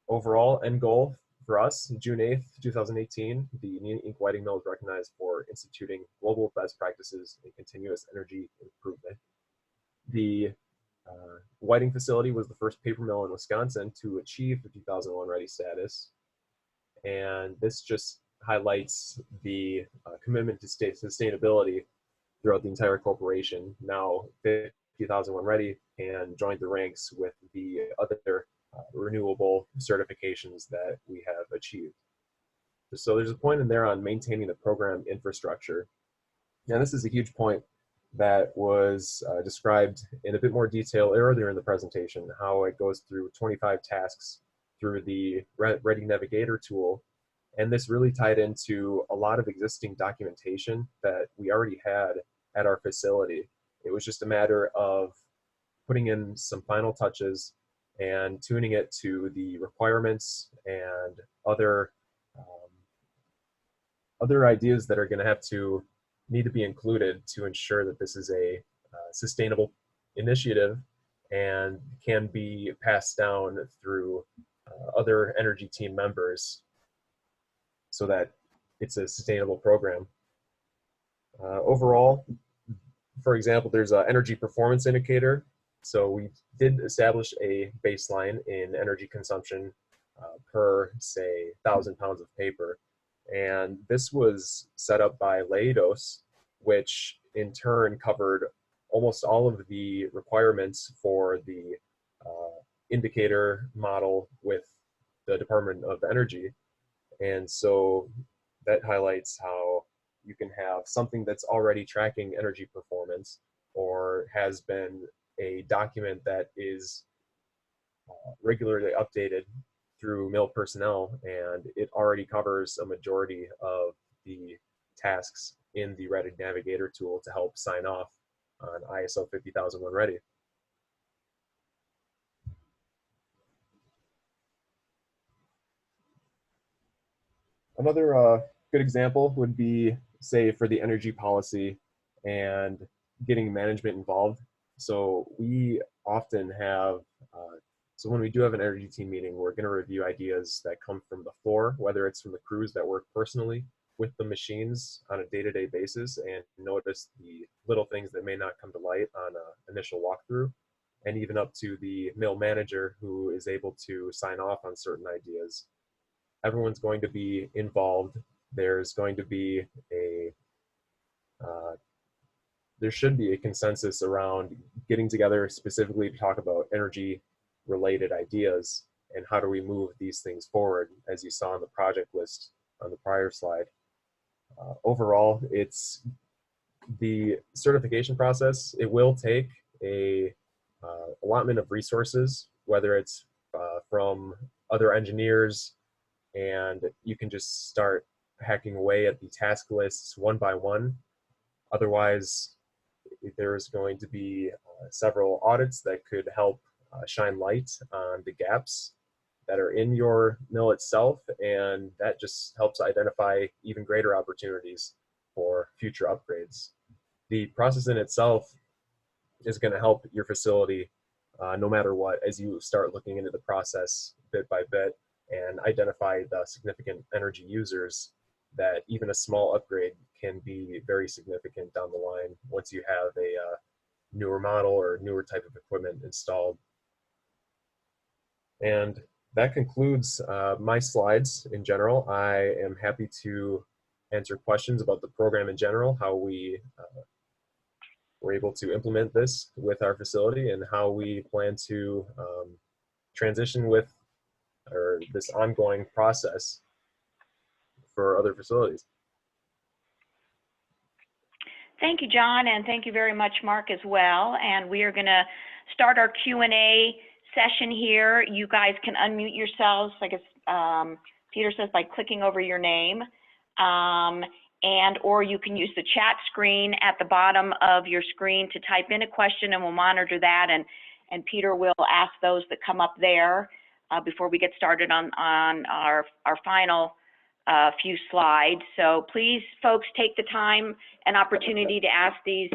Overall end goal for us, June 8th, 2018, the Neenah Inc. Whiting Mill is recognized for instituting global best practices in continuous energy improvement. The Whiting facility was the first paper mill in Wisconsin to achieve 50001 ready status. And this just highlights the commitment to sustainability throughout the entire corporation. Now 50001 ready and joined the ranks with the other renewable certifications that we have achieved. So there's a point in there on maintaining the program infrastructure. And this is a huge point that was described in a bit more detail earlier in the presentation, how it goes through 25 tasks through the Ready Navigator tool. And this really tied into a lot of existing documentation that we already had at our facility. It was just a matter of putting in some final touches and tuning it to the requirements and other ideas that are going to have to need to be included to ensure that this is a sustainable initiative and can be passed down through other energy team members so that it's a sustainable program. Overall, for example, there's an energy performance indicator. So we did establish a baseline in energy consumption per, say, 1,000 pounds of paper. And this was set up by Leidos, which in turn covered almost all of the requirements for the indicator model with the Department of Energy. And so that highlights how you can have something that's already tracking energy performance or has been a document that is regularly updated through mill personnel, and it already covers a majority of the tasks in the Ready Navigator tool to help sign off on ISO 50001 Ready. Another good example would be, say, for the energy policy and getting management involved. So we often have, so when we do have an energy team meeting, we're going to review ideas that come from the floor, whether it's from the crews that work personally with the machines on a day-to-day basis and notice the little things that may not come to light on an initial walkthrough, and even up to the mill manager who is able to sign off on certain ideas. Everyone's going to be involved. There's going to be there should be a consensus around getting together specifically to talk about energy related ideas and how do we move these things forward, as you saw on the project list on the prior slide. Overall, it's the certification process. It will take a allotment of resources, whether it's from other engineers, and you can just start hacking away at the task lists one by one. Otherwise, there's going to be several audits that could help shine light on the gaps that are in your mill itself, and that just helps identify even greater opportunities for future upgrades. The process in itself is going to help your facility no matter what, as you start looking into the process bit by bit and identify the significant energy users, that even a small upgrade can be very significant down the line once you have a newer model or newer type of equipment installed. And that concludes my slides in general. I am happy to answer questions about the program in general, how we were able to implement this with our facility, and how we plan to transition with this ongoing process for other facilities. Thank you, John, and thank you very much, Mark, as well. And we are going to start our Q&A session here. You guys can unmute yourselves, I guess Peter says, by clicking over your name. and or you can use the chat screen at the bottom of your screen to type in a question, and we'll monitor that, and Peter will ask those that come up there before we get started on our final few slides. So please, folks, take the time and opportunity to ask these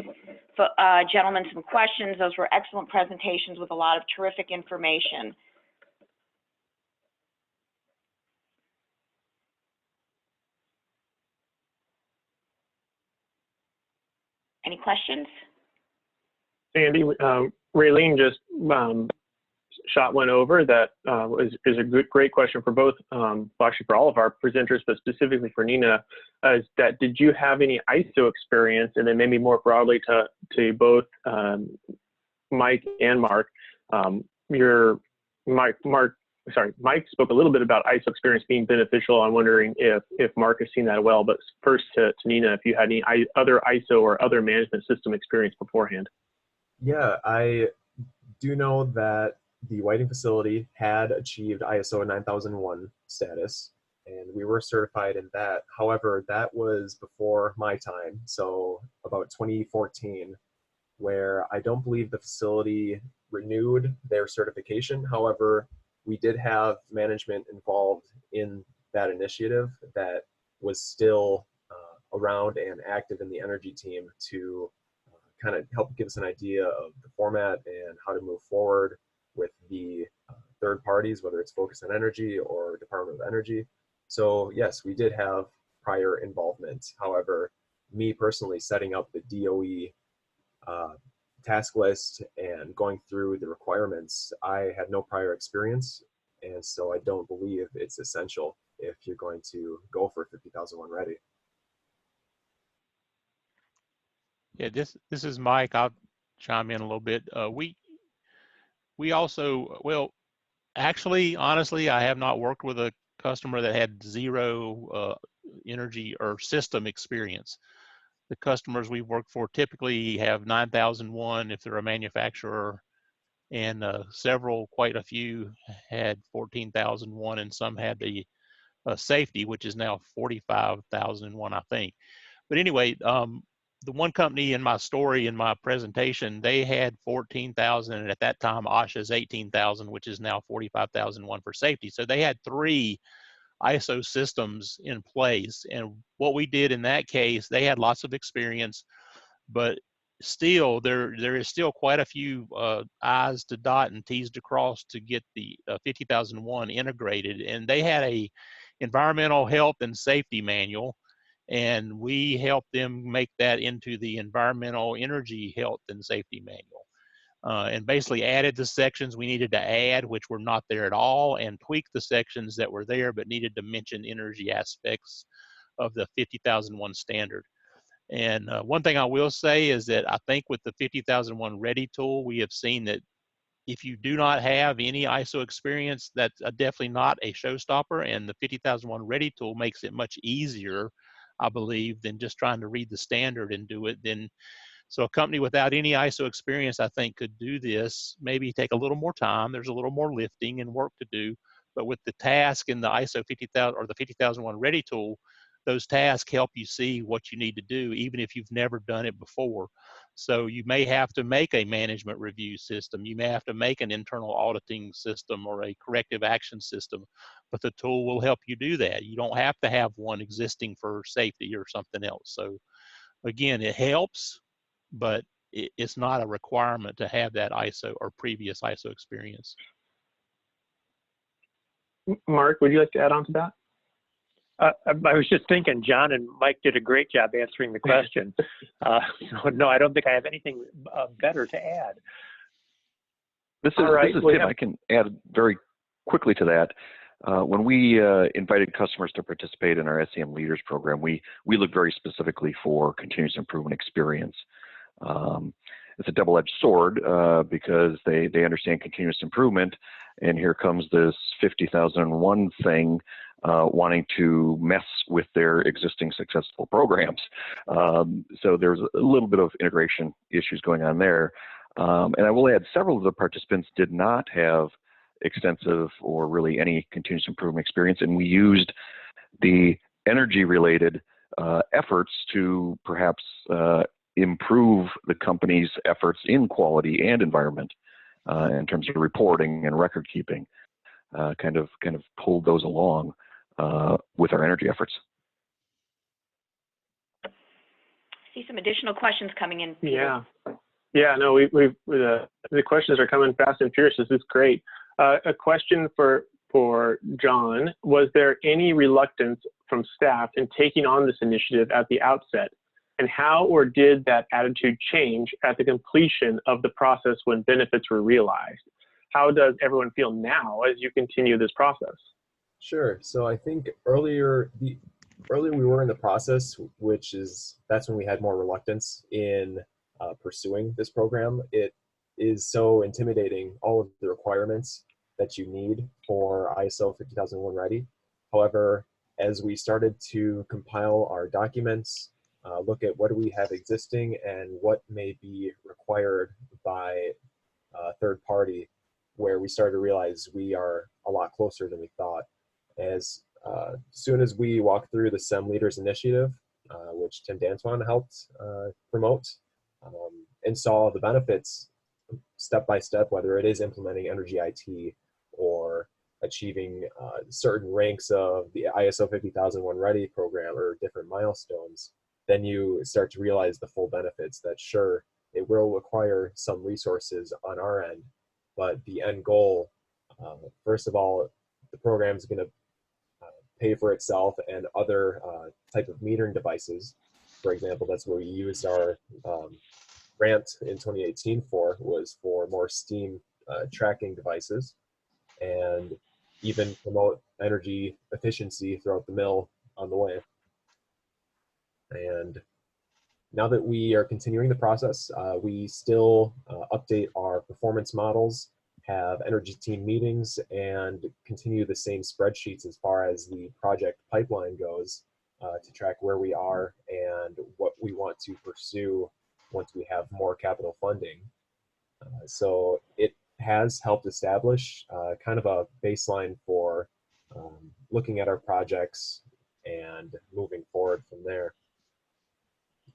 gentlemen some questions. Those were excellent presentations with a lot of terrific information. Any questions? Sandy, Raylene just shot one over that is a great question for both, well, actually for all of our presenters, but specifically for Neenah, is that did you have any ISO experience? And then maybe more broadly to both Mike and Mark, Mike spoke a little bit about ISO experience being beneficial. I'm wondering if Mark has seen that as well, but first to Neenah, if you had any other ISO or other management system experience beforehand. Yeah, I do know that the Whiting facility had achieved ISO 9001 status, and we were certified in that. However, that was before my time, so about 2014, where I don't believe the facility renewed their certification. However, we did have management involved in that initiative that was still around and active in the energy team to kind of help give us an idea of the format and how to move forward with the third parties, whether it's Focus on Energy or Department of Energy. So yes, we did have prior involvement. However, me personally setting up the DOE task list and going through the requirements, I had no prior experience, and so I don't believe it's essential if you're going to go for 50,001 ready. Yeah, this is Mike. I'll chime in a little bit. We also, well, actually, honestly, I have not worked with a customer that had zero energy or system experience. The customers we've worked for typically have 9001 if they're a manufacturer, and quite a few had 14,001, and some had the safety, which is now 45,001, I think. But anyway, the one company in my story, in my presentation, they had 14,000, and at that time, OSHA's 18,000, which is now 45,001 for safety. So they had 3 ISO systems in place. And what we did in that case, they had lots of experience, but still, there is still quite a few I's to dot and T's to cross to get the 50,001 integrated. And they had a environmental health and safety manual, and we helped them make that into the environmental energy health and safety manual, and basically added the sections we needed to add, which were not there at all, and tweaked the sections that were there but needed to mention energy aspects of the 50,001 standard. And one thing I will say is that I think with the 50,001 Ready tool, we have seen that if you do not have any ISO experience, that's definitely not a showstopper, and the 50,001 Ready tool makes it much easier, I believe, than just trying to read the standard and do it. So a company without any ISO experience, I think, could do this, maybe take a little more time. There's a little more lifting and work to do, but with the task in the ISO 50,000 or the 50,001 Ready tool, those tasks help you see what you need to do, even if you've never done it before. So you may have to make a management review system. You may have to make an internal auditing system or a corrective action system, but the tool will help you do that. You don't have to have one existing for safety or something else. So again, it helps, but it's not a requirement to have that ISO or previous ISO experience. Mark, would you like to add on to that? I was just thinking, John and Mike did a great job answering the question. So no, I don't think I have anything better to add. This is Tim. I can add very quickly to that. When we invited customers to participate in our SCM Leaders program, we look very specifically for continuous improvement experience. It's a double-edged sword because they understand continuous improvement, and here comes this 50,001 thing wanting to mess with their existing successful programs. So there's a little bit of integration issues going on there. And I will add, several of the participants did not have extensive or really any continuous improvement experience, and we used the energy-related efforts to perhaps improve the company's efforts in quality and environment in terms of reporting and record keeping. Kind of pulled those along with our energy efforts. See some additional questions coming in, Peter. Yeah, no, the questions are coming fast and furious. This is great. A question for John: was there any reluctance from staff in taking on this initiative at the outset? And how or did that attitude change at the completion of the process when benefits were realized? How does everyone feel now as you continue this process? Sure. So I think earlier we were in the process, that's when we had more reluctance in pursuing this program. It is so intimidating, all of the requirements that you need for ISO 50001 ready. However, as we started to compile our documents, look at what do we have existing and what may be required by a third party, where we started to realize we are a lot closer than we thought. As soon as we walked through the SEM Leaders Initiative, which Tim Dantoin helped promote, and saw the benefits step by step, whether it is implementing energy IT or achieving certain ranks of the ISO 50001 ready program or different milestones, then you start to realize the full benefits that sure, it will require some resources on our end, but the end goal, first of all, the program is going to pay for itself and other type of metering devices. For example, that's what we used our grant in 2018 was for more steam tracking devices, and even promote energy efficiency throughout the mill on the way. And now that we are continuing the process, we still update our performance models, have energy team meetings, and continue the same spreadsheets as far as the project pipeline goes to track where we are and what we want to pursue once we have more capital funding. So it has helped establish kind of a baseline for looking at our projects and moving forward from there.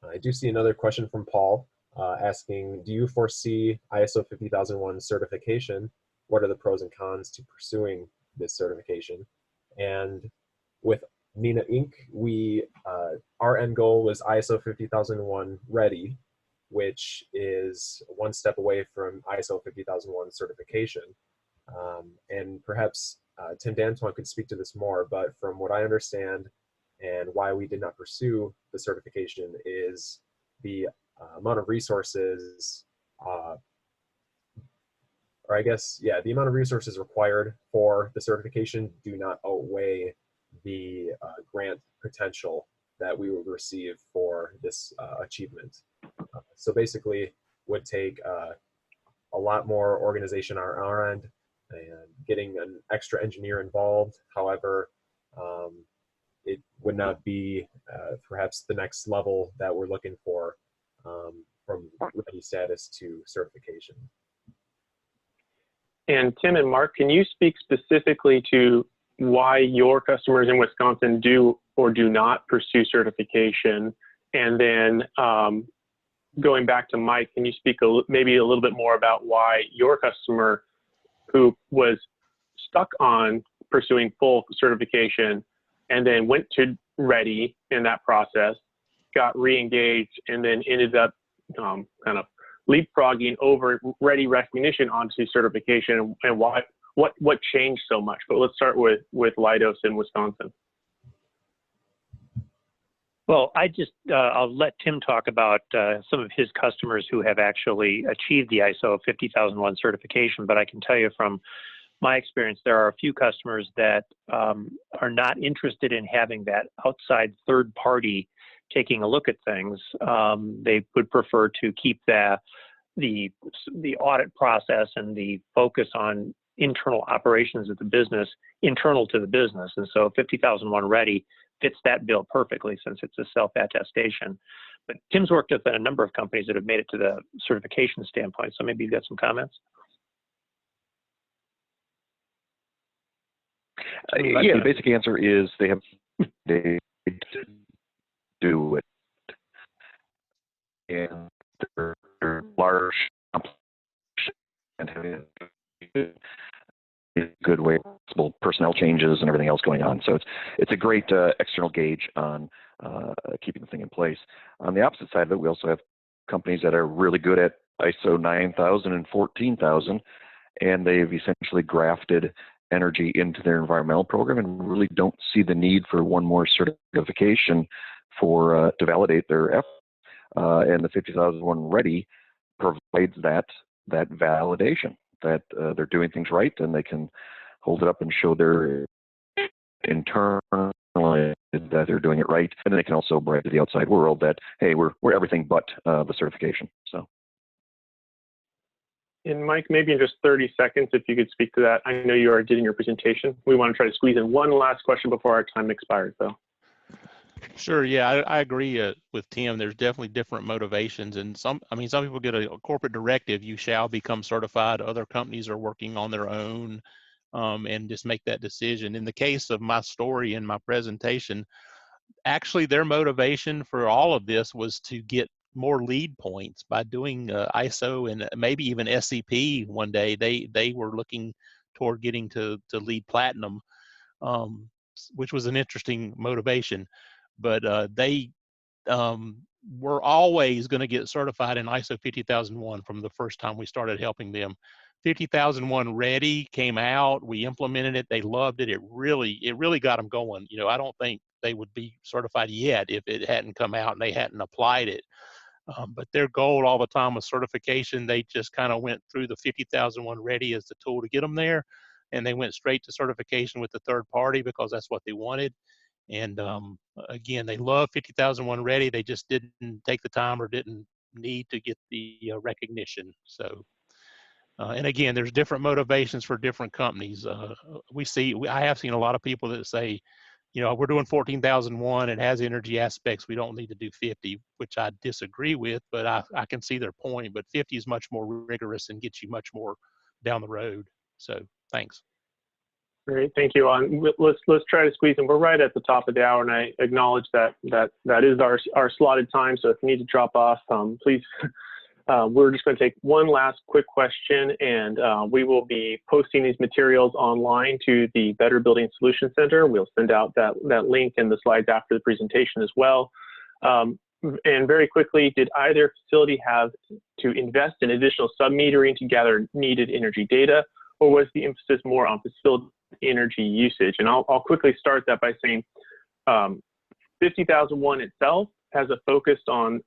I do see another question from Paul asking, do you foresee ISO 50001 certification? What are the pros and cons to pursuing this certification? And with Neenah Inc, our end goal was ISO 50001 ready, which is one step away from ISO 50001 certification. And perhaps Tim Dantoin could speak to this more, but from what I understand and why we did not pursue the certification is the amount of resources, or I guess, yeah, the amount of resources required for the certification do not outweigh the grant potential that we would receive for this achievement. So basically would take a lot more organization on our end and getting an extra engineer involved. However, it would not be perhaps the next level that we're looking for from ready status to certification. And Tim and Mark, can you speak specifically to why your customers in Wisconsin do or do not pursue certification? And then going back to Mike, can you speak maybe a little bit more about why your customer who was stuck on pursuing full certification and then went to ready in that process, got re-engaged, and then ended up kind of leapfrogging over ready recognition onto certification, and what changed so much? But let's start with Leidos in Wisconsin. Well, I'll let Tim talk about some of his customers who have actually achieved the ISO 50001 certification, but I can tell you from my experience, there are a few customers that are not interested in having that outside third party taking a look at things. They would prefer to keep the audit process and the focus on internal operations of the business internal to the business. And so 50001 ready fits that bill perfectly since it's a self-attestation. But Tim's worked with a number of companies that have made it to the certification standpoint. So maybe you've got some comments. Yeah, the basic answer is they to do it. And they're large and having a good way, possible personnel changes and everything else going on. So it's a great external gauge on keeping the thing in place. On the opposite side of it, we also have companies that are really good at ISO 9000 and 14000, and they've essentially grafted energy into their environmental program and really don't see the need for one more certification for to validate their efforts. And the 50001 Ready provides that validation that they're doing things right, and they can hold it up and show their internal that they're doing it right, and then they can also brag to the outside world that, hey, we're everything but the certification. So. And Mike, maybe in just 30 seconds, if you could speak to that. I know you already did in your presentation. We want to try to squeeze in one last question before our time expires, though. Sure. Yeah, I agree with Tim. There's definitely different motivations, and some people get a corporate directive: you shall become certified. Other companies are working on their own, and just make that decision. In the case of my story in my presentation, actually, their motivation for all of this was to get more lead points by doing ISO and maybe even SCP. One day, they were looking toward getting to lead platinum, which was an interesting motivation. But they were always going to get certified in ISO 50001 from the first time we started helping them. 50001 Ready came out, we implemented it, they loved it. It really got them going. You know, I don't think they would be certified yet if it hadn't come out and they hadn't applied it. But their goal all the time was certification. They just kind of went through the 50001 Ready as the tool to get them there, and they went straight to certification with the third party because that's what they wanted. And again, they love 50001 Ready. They just didn't take the time or didn't need to get the recognition. So, and again, there's different motivations for different companies. I have seen a lot of people that say, you know, we're doing 14001. It has energy aspects. We don't need to do 50, which I disagree with, but I can see their point. But 50 is much more rigorous and gets you much more down the road. So, thanks. Great, thank you. Let's try to squeeze in. We're right at the top of the hour, and I acknowledge that is our slotted time. So if you need to drop off, please. We're just going to take one last quick question, and we will be posting these materials online to the Better Building Solutions Center. We'll send out that link and the slides after the presentation as well. And very quickly, did either facility have to invest in additional sub-metering to gather needed energy data, or was the emphasis more on facility energy usage? And I'll quickly start that by saying 50001 itself has a focus on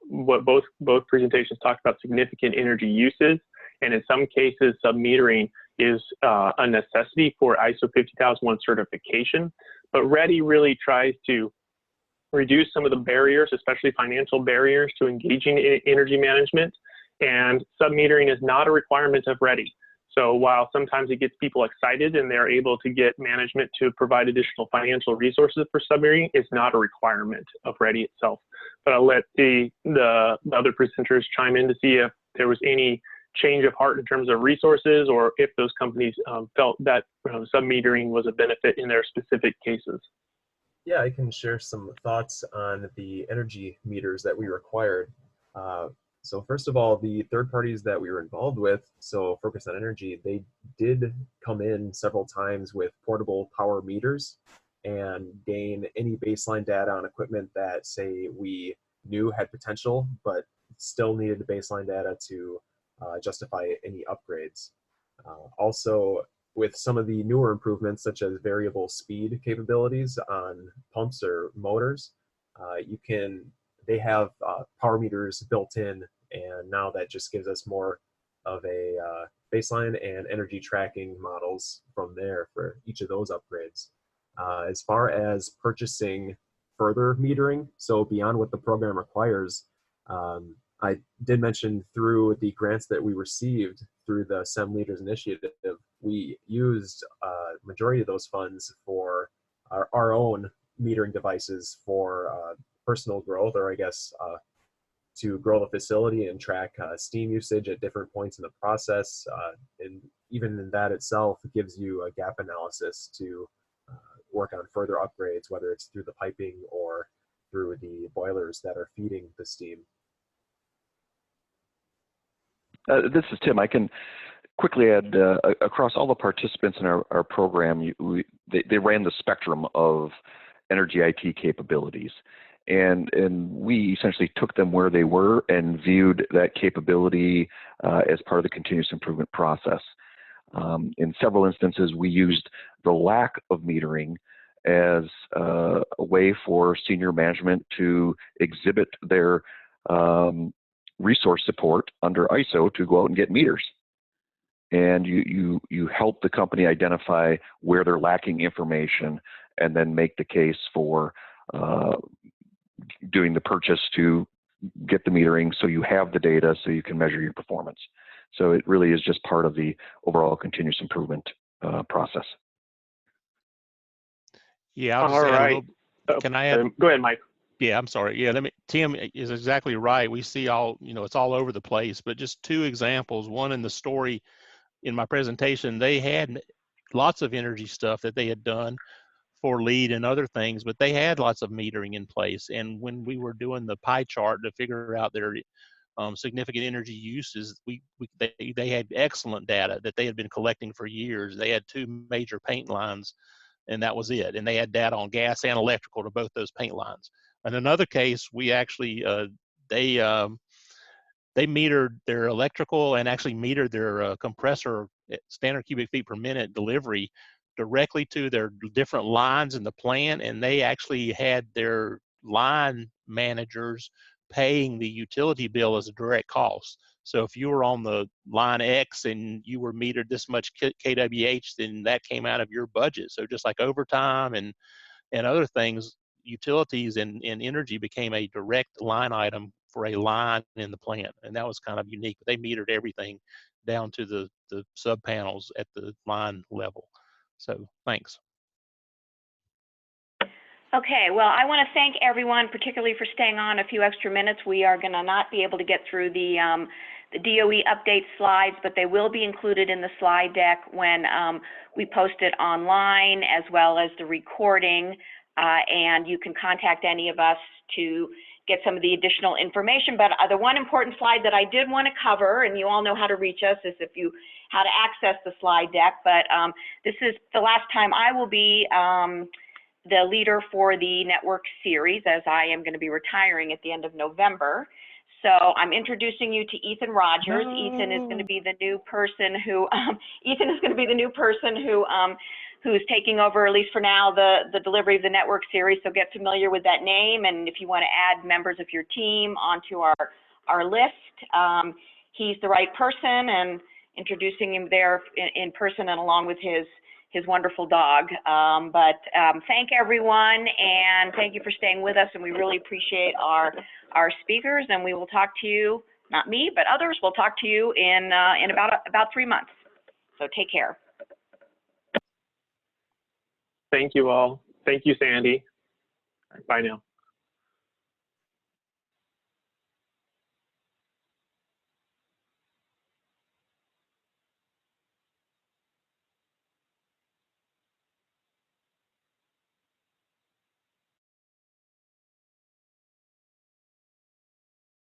what both presentations talked about, significant energy uses, and in some cases sub-metering is a necessity for ISO 50001 certification. But Ready really tries to reduce some of the barriers, especially financial barriers, to engaging in energy management, and sub-metering is not a requirement of Ready. So while sometimes it gets people excited and they're able to get management to provide additional financial resources for submetering, it's not a requirement of Ready itself. But I'll let the other presenters chime in to see if there was any change of heart in terms of resources, or if those companies felt that submetering was a benefit in their specific cases. Yeah, I can share some thoughts on the energy meters that we required. So first of all, the third parties that we were involved with, so Focus on Energy, they did come in several times with portable power meters and gain any baseline data on equipment that, say, we knew had potential, but still needed the baseline data to justify any upgrades. Also, with some of the newer improvements, such as variable speed capabilities on pumps or motors, they have power meters built in, and now that just gives us more of a baseline and energy tracking models from there for each of those upgrades. As far as purchasing further metering, so beyond what the program requires, I did mention through the grants that we received through the SEM Leaders Initiative, we used majority of those funds for our own metering devices for personal growth, or I guess to grow the facility and track steam usage at different points in the process. And even in that itself, it gives you a gap analysis to work on further upgrades, whether it's through the piping or through the boilers that are feeding the steam. This is Tim. I can quickly add, across all the participants in our program, they ran the spectrum of energy IT capabilities. And we essentially took them where they were and viewed that capability as part of the continuous improvement process. In several instances, we used the lack of metering as a way for senior management to exhibit their resource support under ISO to go out and get meters. And you help the company identify where they're lacking information and then make the case for doing the purchase to get the metering so you have the data so you can measure your performance. So it really is just part of the overall continuous improvement process. Yeah, I'll just All add a right. little, can I add? Go ahead, Mike. Yeah, I'm sorry. Yeah, Tim is exactly right. We see all, it's all over the place, but just two examples. One in the story in my presentation, they had lots of energy stuff that they had done for lead and other things, but they had lots of metering in place. And when we were doing the pie chart to figure out their significant energy uses, they had excellent data that they had been collecting for years. They had 2 major paint lines, and that was it. And they had data on gas and electrical to both those paint lines. In another case, we actually they metered their electrical and actually metered their compressor standard cubic feet per minute delivery directly to their different lines in the plant, and they actually had their line managers paying the utility bill as a direct cost. So if you were on the line X and you were metered this much kWh, then that came out of your budget. So just like overtime and other things, utilities and energy became a direct line item for a line in the plant, and that was kind of unique. They metered everything down to the sub panels at the line level. So thanks. Okay, well, I want to thank everyone, particularly for staying on a few extra minutes. We are going to not be able to get through the DOE update slides, but they will be included in the slide deck when we post it online, as well as the recording. And you can contact any of us to get some of the additional information. But the one important slide that I did want to cover, and you all know how to reach us, is how to access the slide deck. But this is the last time I will be the leader for the network series, as I am going to be retiring at the end of November. So I'm introducing you to Ethan Rogers. Ethan is going to be the new person who who's taking over, at least for now, the delivery of the network series. So get familiar with that name, and if you want to add members of your team onto our list, he's the right person, and introducing him there in person and along with his wonderful dog. Thank everyone, and thank you for staying with us, and we really appreciate our speakers, and we will talk to you, not me, but others, will talk to you in about 3 months. So take care. Thank you all. Thank you, Sandy. Bye now.